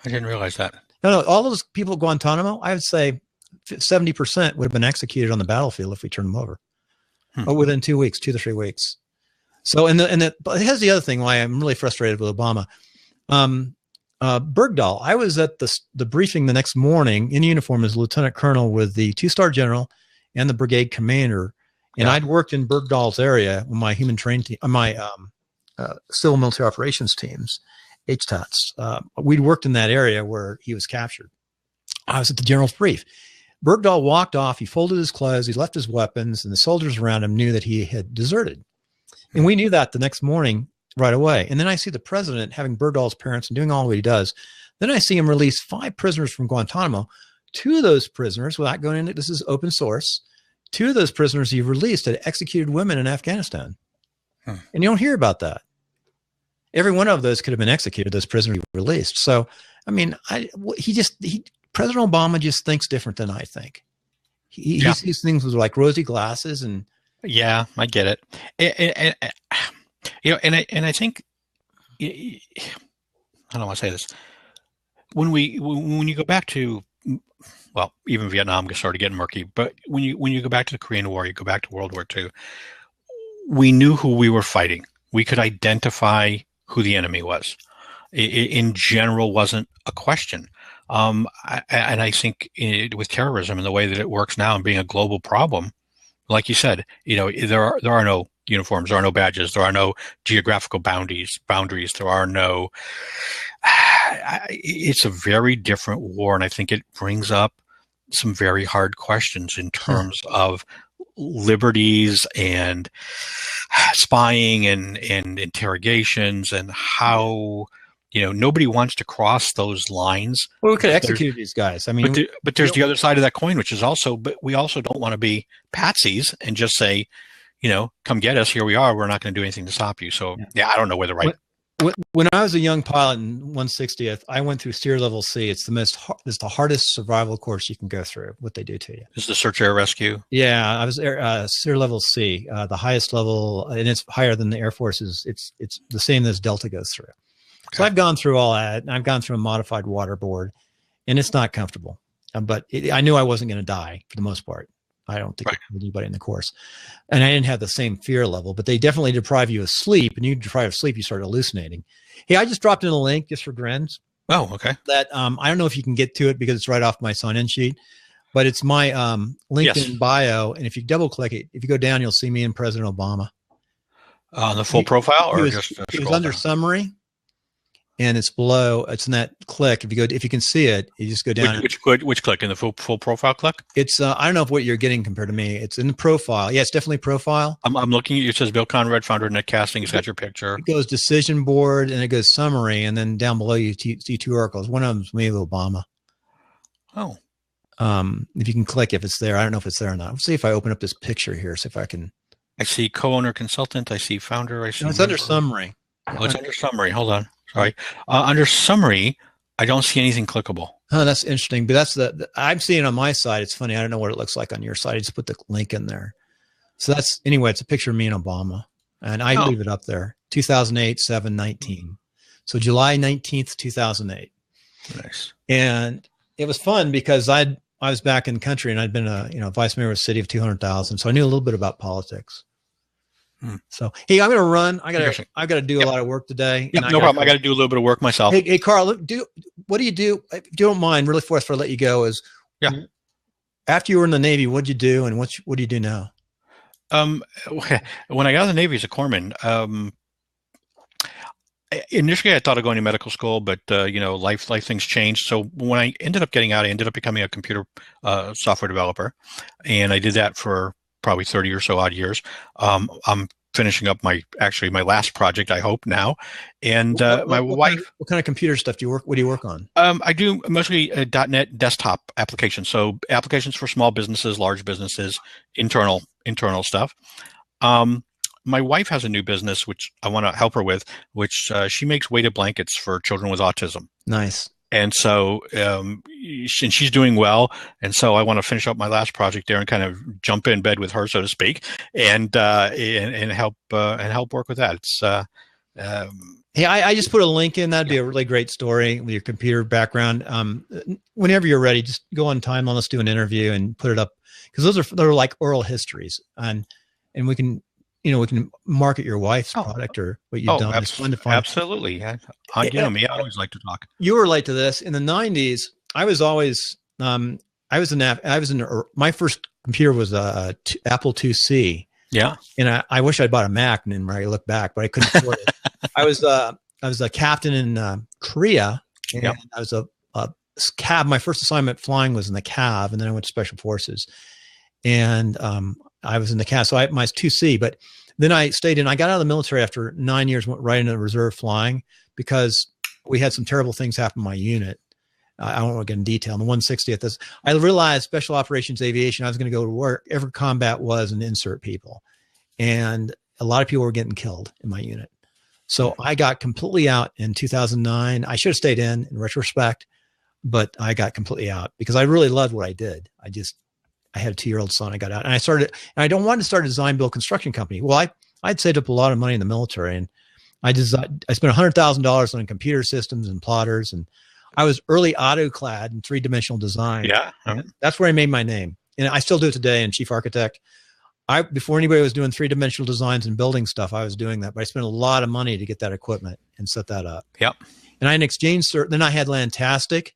I didn't realize that. No, all those people at Guantanamo, I would say 70% would have been executed on the battlefield if we turned them over. within 2 weeks, 2 to 3 weeks. So, but here's the other thing why I'm really frustrated with Obama. Bergdahl, I was at the briefing the next morning in uniform as lieutenant colonel with the 2-star general and the brigade commander. And I'd worked in Bergdahl's area with my human train team, my civil military operations teams, HTATs. We'd worked in that area where he was captured. I was at the general's brief. Bergdahl walked off. He folded his clothes. He left his weapons, and the soldiers around him knew that he had deserted. And we knew that the next morning right away. And then I see the president having Bergdahl's parents and doing all what he does. Then I see him release 5 prisoners from Guantanamo. 2 of those prisoners, without going into this is open source, 2 of those prisoners he released had executed women in Afghanistan. And you don't hear about that. Every one of those could have been executed, those prisoners he released. So, I mean, President Obama just thinks different than I think. He sees things with like rosy glasses and. Yeah, I get it. And I think, I don't want to say this. When you go back to, well, even Vietnam started getting murky, but when you go back to the Korean War, you go back to World War II, we knew who we were fighting. We could identify who the enemy was. In general, wasn't a question. And I think with terrorism and the way that it works now and being a global problem, like you said, there are no uniforms, there are no badges, there are no geographical boundaries. There are no. It's a very different war, and I think it brings up some very hard questions in terms of liberties and spying and interrogations and how. Nobody wants to cross those lines. Well, we could execute these guys. I mean, but there's the other side of that coin, which is also, but we also don't want to be patsies and just say, come get us. Here we are. We're not going to do anything to stop you. So I don't know whether right. When I was a young pilot in 160th, I went through SEER Level C. It's the hardest survival course you can go through. What they do to you. Is the search air rescue? Yeah, I was SEER Level C, the highest level, and it's higher than the Air Force is. It's the same as Delta goes through. So I've gone through all that, and I've gone through a modified waterboard, and it's not comfortable. But I knew I wasn't going to die for the most part. I don't think anybody in the course. And I didn't have the same fear level, but they definitely deprive you of sleep, and you deprive of sleep, you start hallucinating. Hey, I just dropped in a link just for grins. Oh, okay. That I don't know if you can get to it because it's right off my sign-in sheet, but it's my LinkedIn bio, and if you double-click it, if you go down, you'll see me and President Obama. On the full profile, or just it was under summary. And it's below. It's in that click. If you can see it, you just go down. Which click in the full profile click? It's I don't know what you're getting compared to me. It's in the profile. Yeah, it's definitely profile. I'm looking at you. It says Bill Conrad, founder of Netcasting. It's got your picture. It goes decision board and it goes summary, and then down below you see 2 articles. One of them's me with Obama. Oh. If you can click, if it's there, I don't know if it's there or not. Let's see if I open up this picture here. See if I can. I see co-owner consultant. I see founder. I see. No, it's under summary. Oh, it's under summary. Hold on. Sorry. Under summary, I don't see anything clickable. Oh, that's interesting. But that's I'm seeing it on my side. It's funny. I don't know what it looks like on your side. I just put the link in there. So anyway, it's a picture of me and Obama. And I leave it up there. 2008, 7/19. So July 19th, 2008. Nice. And it was fun because I was back in the country and I'd been vice mayor of a city of 200,000. So I knew a little bit about politics. So, hey, I'm going to run. I got to do a lot of work today. Yeah, no problem. I got to do a little bit of work myself. Hey, Carl, what do you do? If you don't mind, really fast before I let you go is, after you were in the Navy, what'd you do? And what do you do now? When I got out of the Navy as a corpsman, initially I thought of going to medical school, but, life things changed. So when I ended up getting out, I ended up becoming a computer software developer. And I did that for probably 30 or so odd years. I'm finishing up my last project, I hope now. And my wife. What kind of computer stuff do you work? What do you work on? I do mostly .NET desktop applications. So applications for small businesses, large businesses, internal stuff. My wife has a new business, which I want to help her with, which she makes weighted blankets for children with autism. Nice. And so, and she's doing well. And so I want to finish up my last project there and kind of jump in bed with her, so to speak, and help work with that. It's, hey, I just put a link in. That'd be a really great story with your computer background. Whenever you're ready, just go on timeline. Let's do an interview and put it up. Cause they're like oral histories. And and we can, we can market your wife's product or what you've done. It's fun to find. Absolutely. Me, I always like to talk. You were late to this. In the 90s, I was always, my first computer was a Apple IIc. Yeah. And I wish I'd bought a Mac and when I look back, but I couldn't afford it. I was a captain in Korea, and I was a cab. My first assignment flying was in the cab, and then I went to Special Forces. And I was in the cab, so my IIc. But then I stayed in. I got out of the military after 9 years, went right into the reserve flying because we had some terrible things happen in my unit. I don't want to get in detail. On the 160th, I realized Special Operations Aviation, I was going to go to work. Every combat was an insert people. And a lot of people were getting killed in my unit. So I got completely out in 2009. I should have stayed in retrospect, but I got completely out because I really loved what I did. I had a 2-year-old son. I got out and I don't want to start a design build construction company. Well, I'd saved up a lot of money in the military, and I spent $100,000 on computer systems and plotters, and I was early AutoCAD and 3-dimensional design. Yeah. That's where I made my name. And I still do it today in chief architect. Before anybody was doing 3-dimensional designs and building stuff, I was doing that, but I spent a lot of money to get that equipment and set that up. Yep. And I had an exchange then I had Lantastic.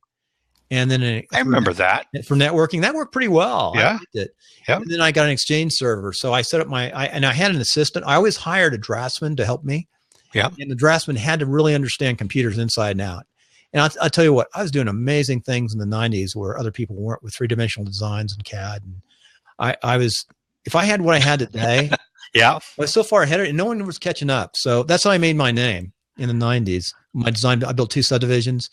And then I remember that for networking. That worked pretty well. Yeah. I liked it. Yep. And then I got an exchange server. So I set up and I had an assistant. I always hired a draftsman to help me. Yeah. And the draftsman had to really understand computers inside and out. And I'll tell you what, I was doing amazing things in the 90s where other people weren't with 3-dimensional designs and CAD. And I was, if I had what I had today, I was so far ahead of it and no one was catching up. So that's how I made my name in the 90s. My design, I built 2 subdivisions.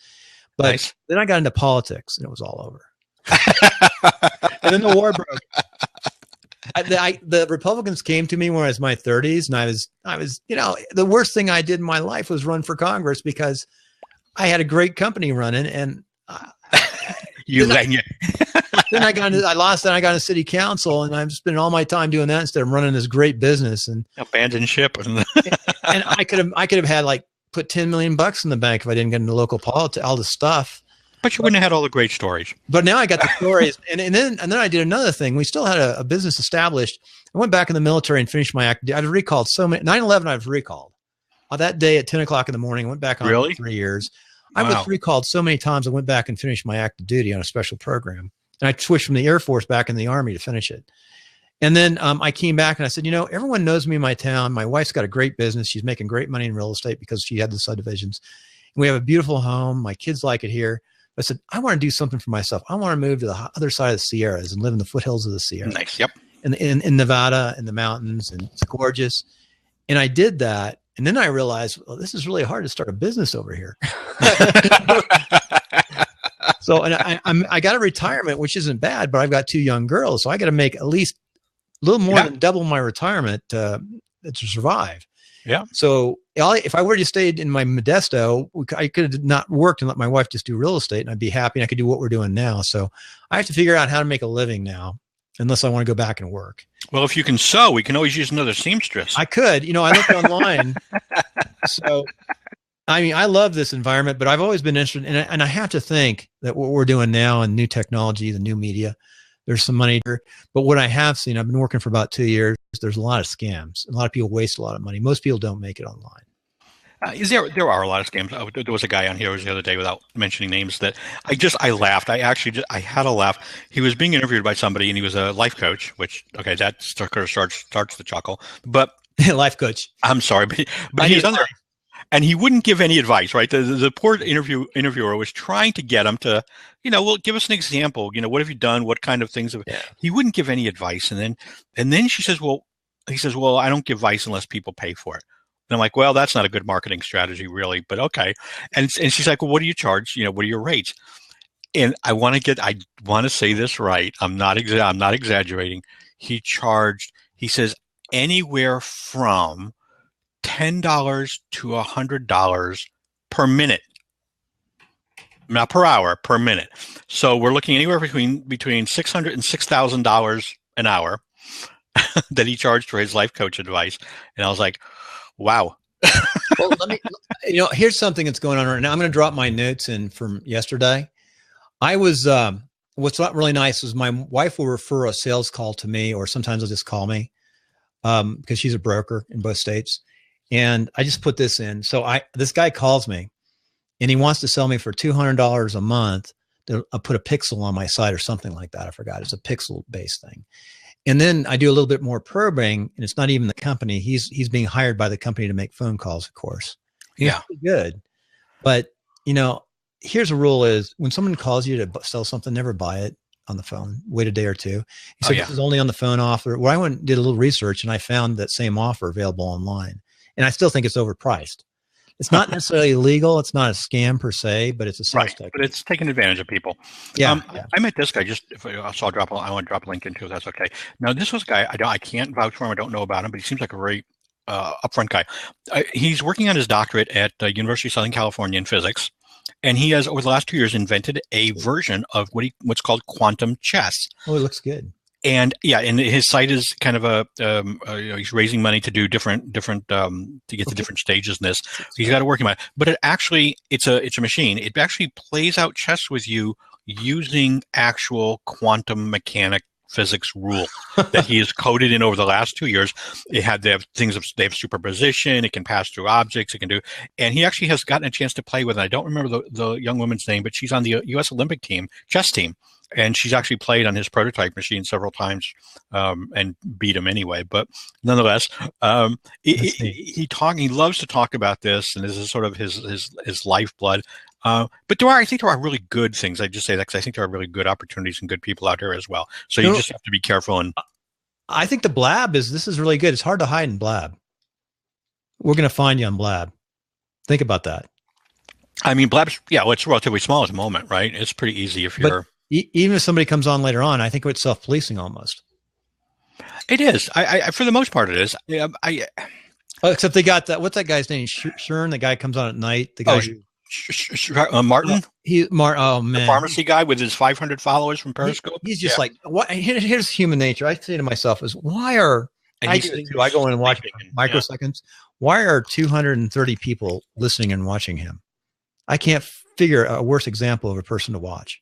But then I got into politics and it was all over. And then the war broke. The Republicans came to me when I was in my 30s, and I was, the worst thing I did in my life was run for Congress because I had a great company running, and then I lost, and I got into city council, and I'm spending all my time doing that instead of running this great business and abandoned ship. And I could have had put $10 million in the bank if I didn't get into local politics, all the stuff. But you wouldn't have had all the great stories. But now I got the stories. and then I did another thing. We still had a business established. I went back in the military and finished my act. I was recalled so many. 9/11, I was recalled. That day at 10 o'clock in the morning, I went back on for 3 years. Wow. I was recalled so many times. I went back and finished my active duty on a special program. And I switched from the Air Force back in the Army to finish it. And then I came back and I said, everyone knows me in my town. My wife's got a great business. She's making great money in real estate because she had the subdivisions. And we have a beautiful home. My kids like it here. I said, I want to do something for myself. I want to move to the other side of the Sierras and live in the foothills of the Sierras. Nice. Yep. In Nevada, in the mountains, and it's gorgeous. And I did that. And then I realized, well, this is really hard to start a business over here. So, and I got a retirement, which isn't bad, but I've got 2 young girls. So I got to make at least a little more than double my retirement to survive. Yeah. So if I were to stay in my Modesto, I could have not worked and let my wife just do real estate, and I'd be happy and I could do what we're doing now. So I have to figure out how to make a living now, unless I want to go back and work. Well, if you can sew, we can always use another seamstress. I could. I looked online. So, I love this environment, but I've always been interested in it. And I have to think that what we're doing now in new technology, the new media, there's some money here. But what I have seen, I've been working for about 2 years, there's a lot of scams. A lot of people waste a lot of money. Most people don't make it online. There are a lot of scams. There was a guy on here the other day, without mentioning names, that I laughed. I had a laugh. He was being interviewed by somebody, and he was a life coach, which, okay, that starts the chuckle. But life coach. I'm sorry, but he was on there, and he wouldn't give any advice, right? The poor interviewer was trying to get him to, well, give us an example. What have you done? What kind of things He wouldn't give any advice. And then he says, well, I don't give advice unless people pay for it. And I'm like, well, that's not a good marketing strategy, really, but okay. And she's like, well, what do you charge? What are your rates? And I want to say this right. I'm not exaggerating. He says anywhere from $10 to $100 per minute. Not per hour, per minute. So we're looking anywhere between $600 and $6,000 an hour that he charged for his life coach advice. And I was like, wow. Well, here's something that's going on right now. I'm going to drop my notes in from yesterday. What's not really nice is my wife will refer a sales call to me, or sometimes they'll just call me. because she's a broker in both states. And I just put this in. So this guy calls me and he wants to sell me for $200 a month. I'll put a pixel on my site or something like that. I forgot. It's a pixel based thing. And then I do a little bit more probing, and it's not even the company. He's being hired by the company to make phone calls, of course. He's pretty good. But, here's a rule is when someone calls you to sell something, never buy it on the phone. Wait a day or two. He said, this is only on the phone offer. Well, I went and did a little research, and I found that same offer available online. And I still think it's overpriced. It's not necessarily illegal. It's not a scam per se, but it's a sales technique. But it's taking advantage of people. Yeah. I met this guy I want to drop a link into if that's okay. Now, this was a guy, I can't vouch for him. I don't know about him, but he seems like a very upfront guy. He's working on his doctorate at University of Southern California in physics. And he has, over the last 2 years, invented a version of what's called quantum chess. Oh, it looks good. And and his site is kind of he's raising money to do different to get to different stages in this. He's got it working on it, but it's a machine. It actually plays out chess with you using actual quantum mechanic physics rule that he has coded in over the last 2 years. They have superposition. It can pass through objects. It can do, and he actually has gotten a chance to play with it. I don't remember the young woman's name, but she's on the U.S. Olympic chess team. And she's actually played on his prototype machine several times and beat him anyway. But nonetheless, he loves to talk about this, and this is sort of his lifeblood. But I think there are really good things. I just say that because I think there are really good opportunities and good people out here as well. So you just have to be careful. And I think the Blab this is really good. It's hard to hide in Blab. We're going to find you on Blab. Think about that. I mean, Blab's it's relatively small at the moment, right? It's pretty easy if you're. Even if somebody comes on later on, I think it's self-policing almost. It is. I for the most part, it is. Except they got that. What's that guy's name? Shern, the guy comes on at night. The guy. Martin. Oh man, the pharmacy guy with his 500 followers from Periscope. He's just like, what? Here's human nature. I say to myself, why are I go in and watch microseconds? Why are 230 people listening and watching him? I can't figure a worse example of a person to watch.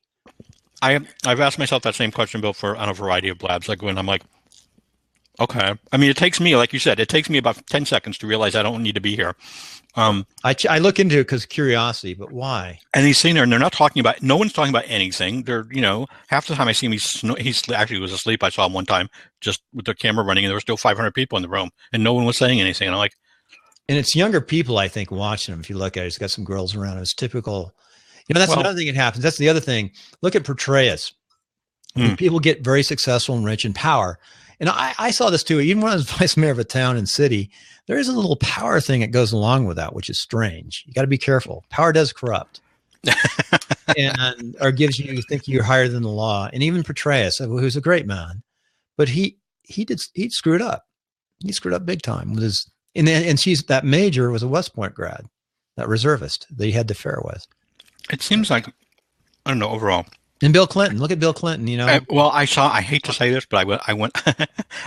I've asked myself that same question, Bill, on a variety of blabs. Like when I'm like, okay. I mean, it takes me, like you said, about 10 seconds to realize I don't need to be here. I look into it because of curiosity, but why? And he's sitting there, and they're not talking about. No one's talking about anything. They're, half the time I see him, he's actually was asleep. I saw him one time just with the camera running, and there were still 500 people in the room, and no one was saying anything. And I'm like, and it's younger people, I think, watching him. If you look at it, it's got some girls around. It's typical. That's another thing that happens. That's the other thing. Look at Portrayus. People get very successful and rich in power. And I saw this too. Even when I was vice mayor of a town and city, there is a little power thing that goes along with that, which is strange. You got to be careful. Power does corrupt. or gives you think you're higher than the law. And even Portrayus, who's a great man, but he screwed up. He screwed up big time with his, and that major was a West Point grad, that reservist that he had the affair with. It seems like, I don't know, overall. And Bill Clinton, look at Bill Clinton, I hate to say this, but I went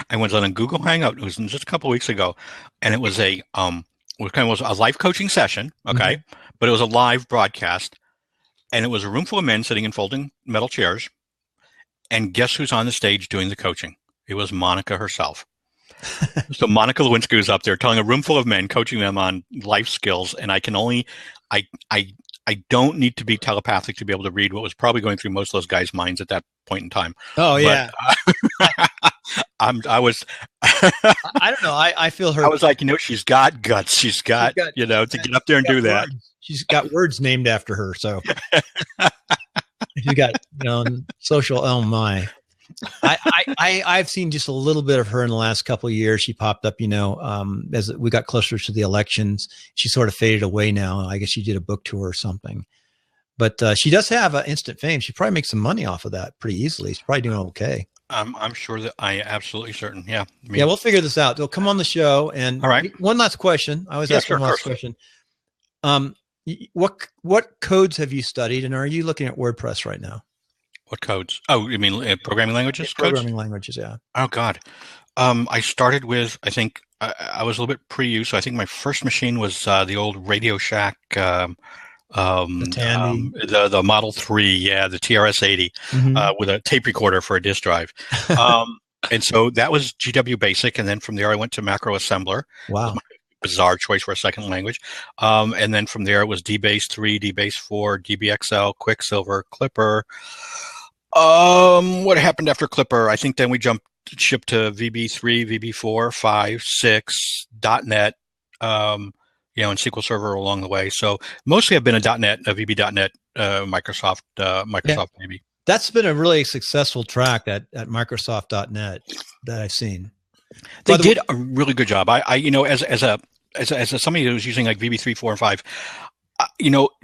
I went on a Google Hangout. It was just a couple of weeks ago, and it was it was a live coaching session, okay? But it was a live broadcast, and it was a room full of men sitting in folding metal chairs. And guess who's on the stage doing the coaching? It was Monica herself. So Monica Lewinsky was up there telling a room full of men, coaching them on life skills, and I don't need to be telepathic to be able to read what was probably going through most of those guys' minds at that point in time. Oh, yeah. I don't know. I feel her. I was like, she's got guts. She's got to get up there and do that. She's got words named after her. So she's got, social, oh my. I've seen just a little bit of her in the last couple of years. She popped up, as we got closer to the elections. She sort of faded away now. I guess she did a book tour or something. But she does have instant fame. She probably makes some money off of that pretty easily. She's probably doing okay. I'm sure that I am absolutely certain. Yeah. We'll figure this out. They'll come on the show. And all right. One last question. I always ask one last question. What codes have you studied, and are you looking at WordPress right now? What codes? Oh, you mean programming languages? Programming languages, yeah. Oh, God. I started with, I think, I was a little bit pre-U, so I think my first machine was the old Radio Shack, the Model 3, the TRS-80, with a tape recorder for a disk drive. And so that was GW Basic, and then from there I went to Macro Assembler. Wow. Bizarre choice for a second language. And then from there it was DBase 3, DBase 4, DBXL, Quicksilver, Clipper. What happened after Clipper? I think then we shipped to VB3, VB4, 5, 6, .NET, and SQL Server along the way. So mostly I've been a .NET, a VB.NET, Microsoft baby. That's been a really successful track at Microsoft.NET that I've seen. They did a really good job. I as somebody who was using like VB3, 4, and 5,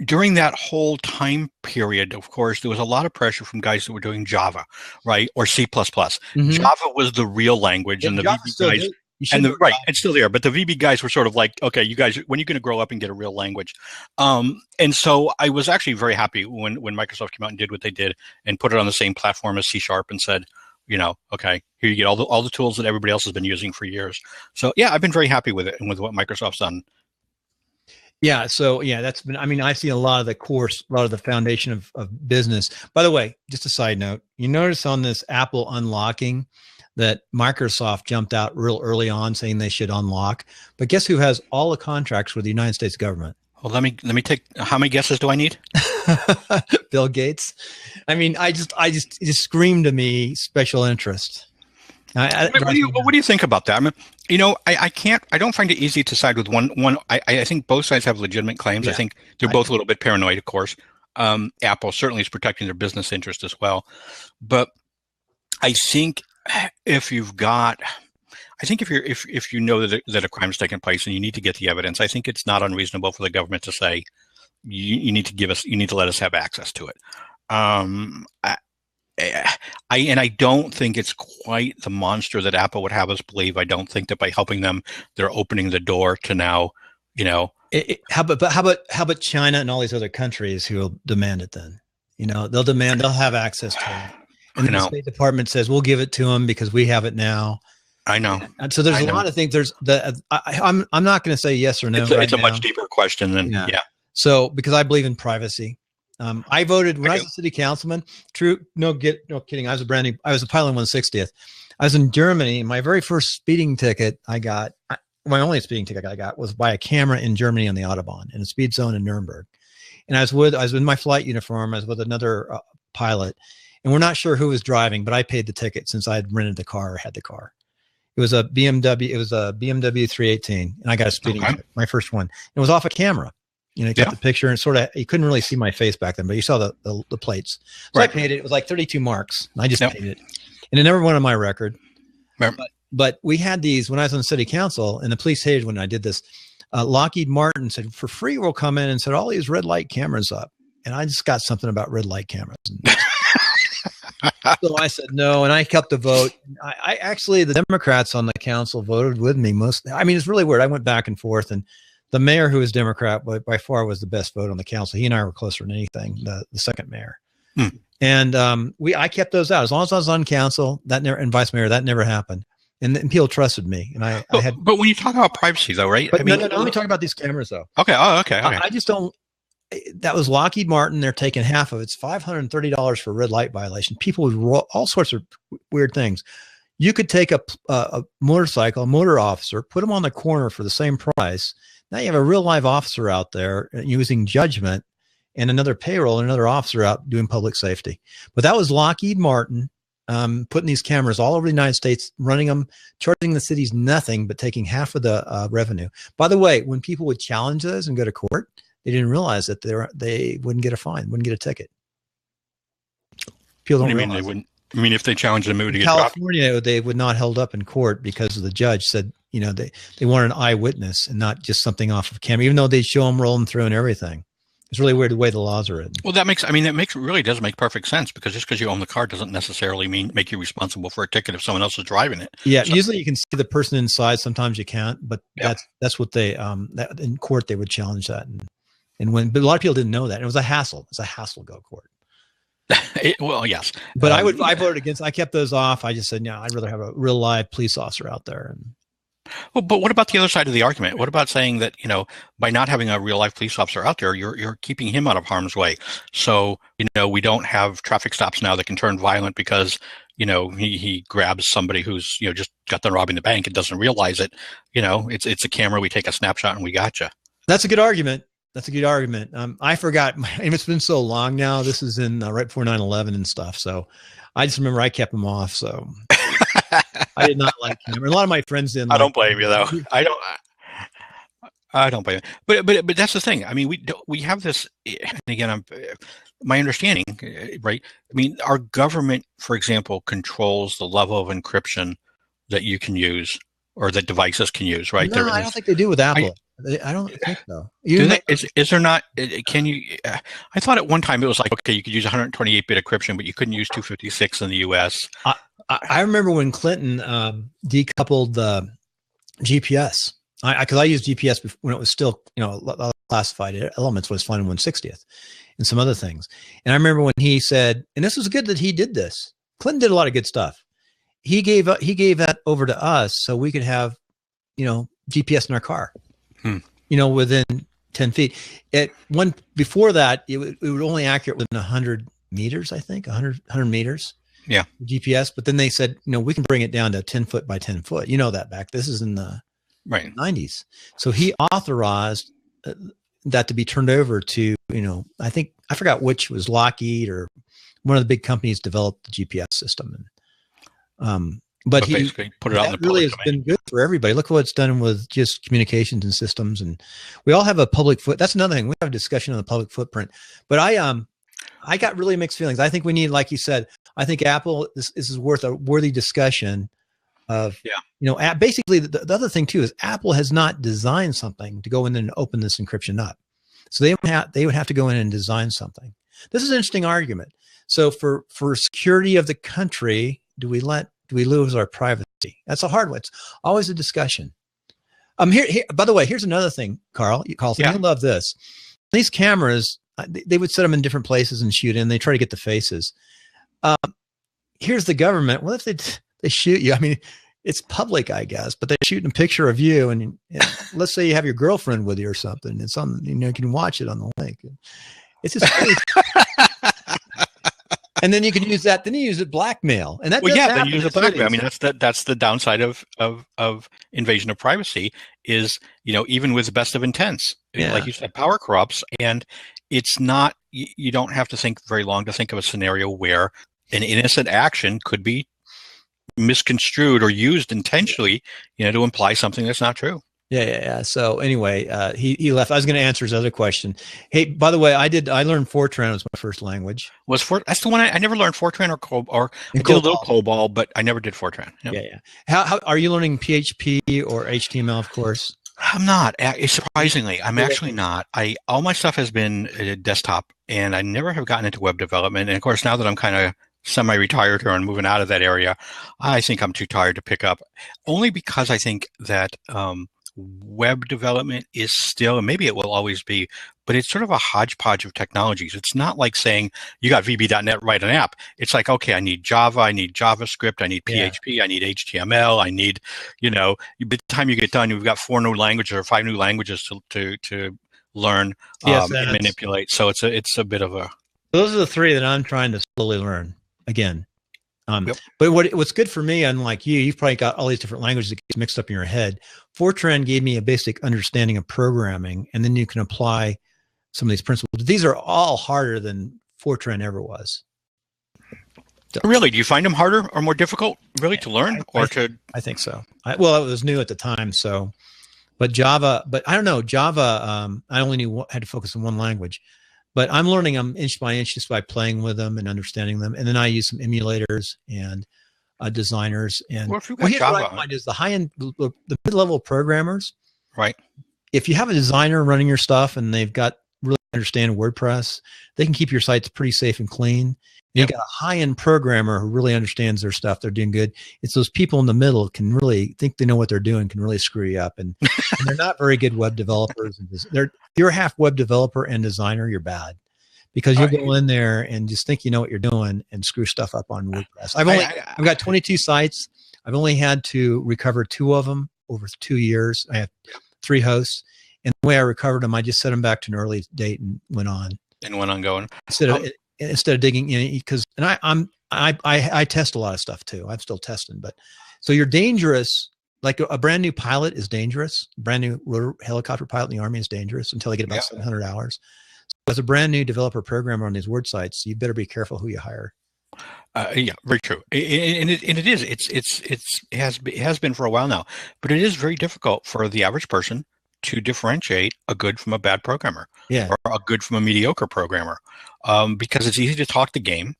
during that whole time period, of course, there was a lot of pressure from guys that were doing Java, right, or C++. Mm-hmm. Java was the real language, and the VB guys. It's still there, but the VB guys were sort of like, okay, you guys, when are you going to grow up and get a real language? And so I was actually very happy when Microsoft came out and did what they did and put it on the same platform as C# and said, okay, here you get all the tools that everybody else has been using for years. So yeah, I've been very happy with it and with what Microsoft's done. Yeah. So yeah, I've seen a lot of the foundation of business. By the way, just a side note, you notice on this Apple unlocking that Microsoft jumped out real early on saying they should unlock, but guess who has all the contracts with the United States government? Well, let me take, how many guesses do I need? Bill Gates. It just screamed to me special interest. What do you think about that? I don't find it easy to side with one. I think both sides have legitimate claims. Yeah. I think they're both a little bit paranoid, of course. Apple certainly is protecting their business interest as well. But I think if you know that a crime's taken place and you need to get the evidence, I think it's not unreasonable for the government to say, you need to let us have access to it. I don't think it's quite the monster that Apple would have us believe. I don't think that by helping them, they're opening the door to now, How about China and all these other countries who will demand it then? They'll have access to it. And the State Department says, we'll give it to them because we have it now. I know. And so there's a lot of things. I'm not going to say yes or no. It's a much deeper question than, yeah. So, because I believe in privacy. I voted when I was a city councilman. True, no kidding. I was a pilot 160th. I was in Germany. My very first speeding ticket my only speeding ticket I got was by a camera in Germany on the Autobahn in a speed zone in Nuremberg. And I was in my flight uniform. I was with another pilot, and we're not sure who was driving, but I paid the ticket since I had rented the car or had the car. It was a BMW. It was a BMW 318, and I got a speeding ticket, my first one. It was off a camera. You got the picture, and sort of, you couldn't really see my face back then, but you saw the plates. So I paid it. It was like 32 marks. And I just paid it. And it never went on my record. But we had these when I was on city council, and the police hated when I did this. Lockheed Martin said, for free, we'll come in and set all these red light cameras up. And I just got something about red light cameras. So I said no, and I kept the vote. I actually, the Democrats on the council voted with me mostly. It's really weird. I went back and forth, and the mayor, who was Democrat, by far was the best vote on the council. He and I were closer than anything, the second mayor. And I kept those out. As long as I was on council, and vice mayor, that never happened. And people trusted me. And I had. But when you talk about privacy, though, right? No, let me talk about these cameras, though. Okay. Oh, okay. I just don't. That was Lockheed Martin. They're taking half of it. It's $530 for a red light violation. People would all sorts of weird things. You could take a motorcycle, a motor officer, put them on the corner for the same price. Now you have a real live officer out there using judgment, and another payroll, and another officer out doing public safety. But that was Lockheed Martin putting these cameras all over the United States, running them, charging the cities nothing, but taking half of the revenue. By the way, when people would challenge those and go to court, they didn't realize that they wouldn't get a fine, wouldn't get a ticket. People don't realize. They wouldn't. If they challenged them, it would get California, dropped. They would not held up in court because the judge said, they wanted an eyewitness and not just something off of camera, even though they'd show them rolling through and everything. It's really weird the way the laws are written. Well, really does make perfect sense, because just because you own the car doesn't necessarily make you responsible for a ticket if someone else is driving it. Yeah, so, usually you can see the person inside. Sometimes you can't, but that's what they that in court they would challenge that, but a lot of people didn't know that. It was a hassle. It's a hassle to go to court. Yes, but I voted against. I kept those off. I just said, no, I'd rather have a real live police officer out there. Well, but what about the other side of the argument? What about saying that, by not having a real life police officer out there, you're keeping him out of harm's way. So, we don't have traffic stops now that can turn violent because, he grabs somebody who's, just got done robbing the bank and doesn't realize it. It's a camera. We take a snapshot and we gotcha. That's a good argument. I forgot. It's been so long now. This is in right before 9/11 and stuff. So I just remember I kept him off. So I did not like him. A lot of my friends didn't. I don't blame you, though. I don't blame you. But that's the thing. I mean, we have this. And again, my understanding, right? I mean, our government, for example, controls the level of encryption that you can use or that devices can use, right? No, I don't think they do with Apple. I don't think so. Is there not? Can you? I thought at one time it was like, okay, you could use 128-bit encryption, but you couldn't use 256 in the U.S. I remember when Clinton decoupled the GPS. Because I used GPS when it was still, classified elements was fine in 1/60th and some other things. And I remember when he said, and this was good that he did this. Clinton did a lot of good stuff. He gave that over to us so we could have, GPS in our car. Within 10 feet. Before that, it would only accurate within 100 meters, I think, 100 meters. Yeah. GPS. But then they said, we can bring it down to 10 foot by 10 foot. That back. This is in the 90s. So he authorized that to be turned over to, I forgot which was Lockheed or one of the big companies developed the GPS system. And, but he basically put it out in the really has been good for everybody. Look what it's done with just communications and systems. And we all have a public foot. That's another thing. We have a discussion on the public footprint, but I got really mixed feelings. I think we need, like you said, I think Apple, this is worth a worthy discussion of, basically the other thing too, is Apple has not designed something to go in and open this encryption up. So they would have to go in and design something. This is an interesting argument. So for security of the country, do we lose our privacy? That's a hard one. It's always a discussion. Here, by the way, here's another thing, Carl. I love this. These cameras, they would set them in different places and shoot in. They try to get the faces. Here's the government. What if they shoot you? I mean, it's public, I guess, but they're shooting a picture of you, and let's say you have your girlfriend with you or something. It's on, you can watch it on the link. It's just crazy. And then you can use that. Then you use it blackmail, and that. Well, yeah, then you use it blackmail. I mean, that's the downside of invasion of privacy. Is even with the best of intents, like you said, power corrupts, and it's not. You don't have to think very long to think of a scenario where an innocent action could be misconstrued or used intentionally, to imply something that's not true. Yeah. So anyway, he left. I was going to answer his other question. Hey, by the way, I learned Fortran was my first language. That's the one I never learned Fortran or I did a little COBOL, but I never did Fortran. Yep. Yeah. How are you learning PHP or HTML? Of course. I'm not. Surprisingly, I'm actually not. All my stuff has been desktop, and I never have gotten into web development. And of course, now that I'm kind of semi-retired here and moving out of that area, I think I'm too tired to pick up. Only because I think that web development is still, and maybe it will always be, but it's sort of a hodgepodge of technologies. It's not like saying you got VB.NET, write an app. It's like, okay, I need Java, I need JavaScript, I need PHP, I need HTML, I need, by the time you get done, you've got 4 new languages or 5 new languages to learn and manipulate. So it's a bit of a. Those are the 3 that I'm trying to slowly learn again. But what's good for me, unlike you've probably got all these different languages that get mixed up in your head. Fortran gave me a basic understanding of programming, and then you can apply some of these principles. These are all harder than Fortran ever was. So, really? Do you find them harder or more difficult, really, to learn I think so. It was new at the time, so. But Java, I don't know. Java, I only had to focus on one language. But I'm learning them inch by inch just by playing with them and understanding them. And then I use some emulators and designers. And here's what I find is the high-end, the mid-level programmers. Right. If you have a designer running your stuff and they've got really understand WordPress, they can keep your sites pretty safe and clean. You've got a high-end programmer who really understands their stuff. They're doing good. It's those people in the middle can really think they know what they're doing, can really screw you up. And they're not very good web developers. If you're half web developer and designer, you're bad. Because you'll go in there and just think you know what you're doing and screw stuff up on WordPress. I've got 22 sites. I've only had to recover 2 of them over 2 years. I have 3 hosts. And the way I recovered them, I just set them back to an early date and went on. And went on going. Instead of digging in, because I test a lot of stuff too. I'm still testing, but so you're dangerous. Like a brand new pilot is dangerous. A brand new rotor helicopter pilot in the Army is dangerous until they get about 700 hours. So as a brand new developer programmer on these word sites, you better be careful who you hire. Yeah, very true. And it has been for a while now, but it is very difficult for the average person to differentiate a good from a bad programmer, or a good from a mediocre programmer, because it's easy to talk the game,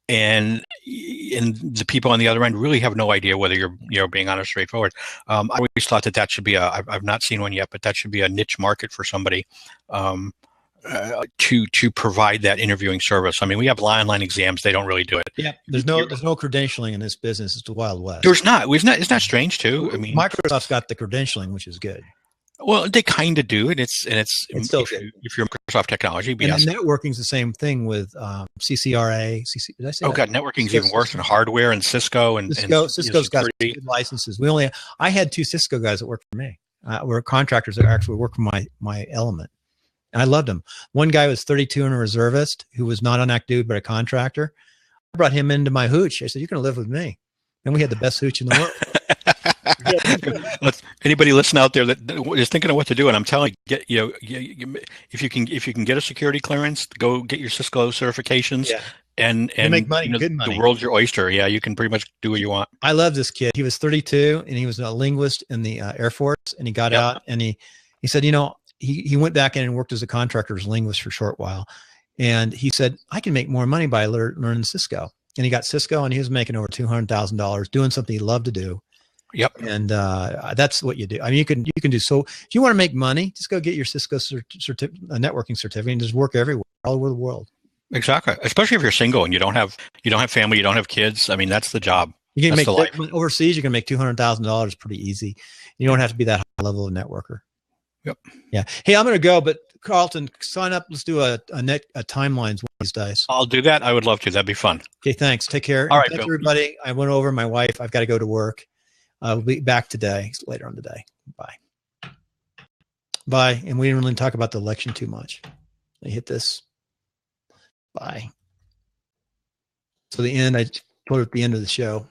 and the people on the other end really have no idea whether you're being honest, straightforward. I always thought that should be I've not seen one yet, but that should be a niche market for somebody to provide that interviewing service. I mean, we have online exams; they don't really do it. Yeah, there's no credentialing in this business. It's the Wild West. There's not. Isn't that strange too? I mean, Microsoft's got the credentialing, which is good. Well, they kind of do, and it's still good. If you're Microsoft technology. And networking's the same thing with CCRA. Did I say that? God, networking's even worse than hardware and Cisco and Cisco's got good licenses. I had 2 Cisco guys that worked for me. Were contractors that actually worked for my element, and I loved them. One guy was 32 and a reservist who was not an active dude but a contractor. I brought him into my hooch. I said, "You're going to live with me," and we had the best hooch in the world. Anybody listen out there that is thinking of what to do, and I'm telling you, if you can get a security clearance, go get your Cisco certifications, and make money, good money. The world's your oyster. Yeah, you can pretty much do what you want. I love this kid. He was 32 and he was a linguist in the Air Force, and he got out and he said, he went back in and worked as a contractor as a linguist for a short while, and he said, I can make more money by learning Cisco, and he got Cisco, and he was making over $200,000 doing something he loved to do. Yep. And that's what you do. I mean, you can do so. If you want to make money, just go get your Cisco networking certificate and just work everywhere, all over the world. Exactly. Especially if you're single and you don't have family, you don't have kids. I mean, that's the job. You can make overseas. You can make $200,000 pretty easy. You don't have to be that high level of networker. Yep. Yeah. Hey, I'm going to go, but Carlton, sign up. Let's do a timelines one of these days. I'll do that. I would love to. That'd be fun. Okay. Thanks. Take care. All right, thanks, everybody. I went over my wife. I've got to go to work. We'll be back today, later on today. Bye. Bye. And we didn't really talk about the election too much. I hit this. Bye. So the end, I put it at the end of the show.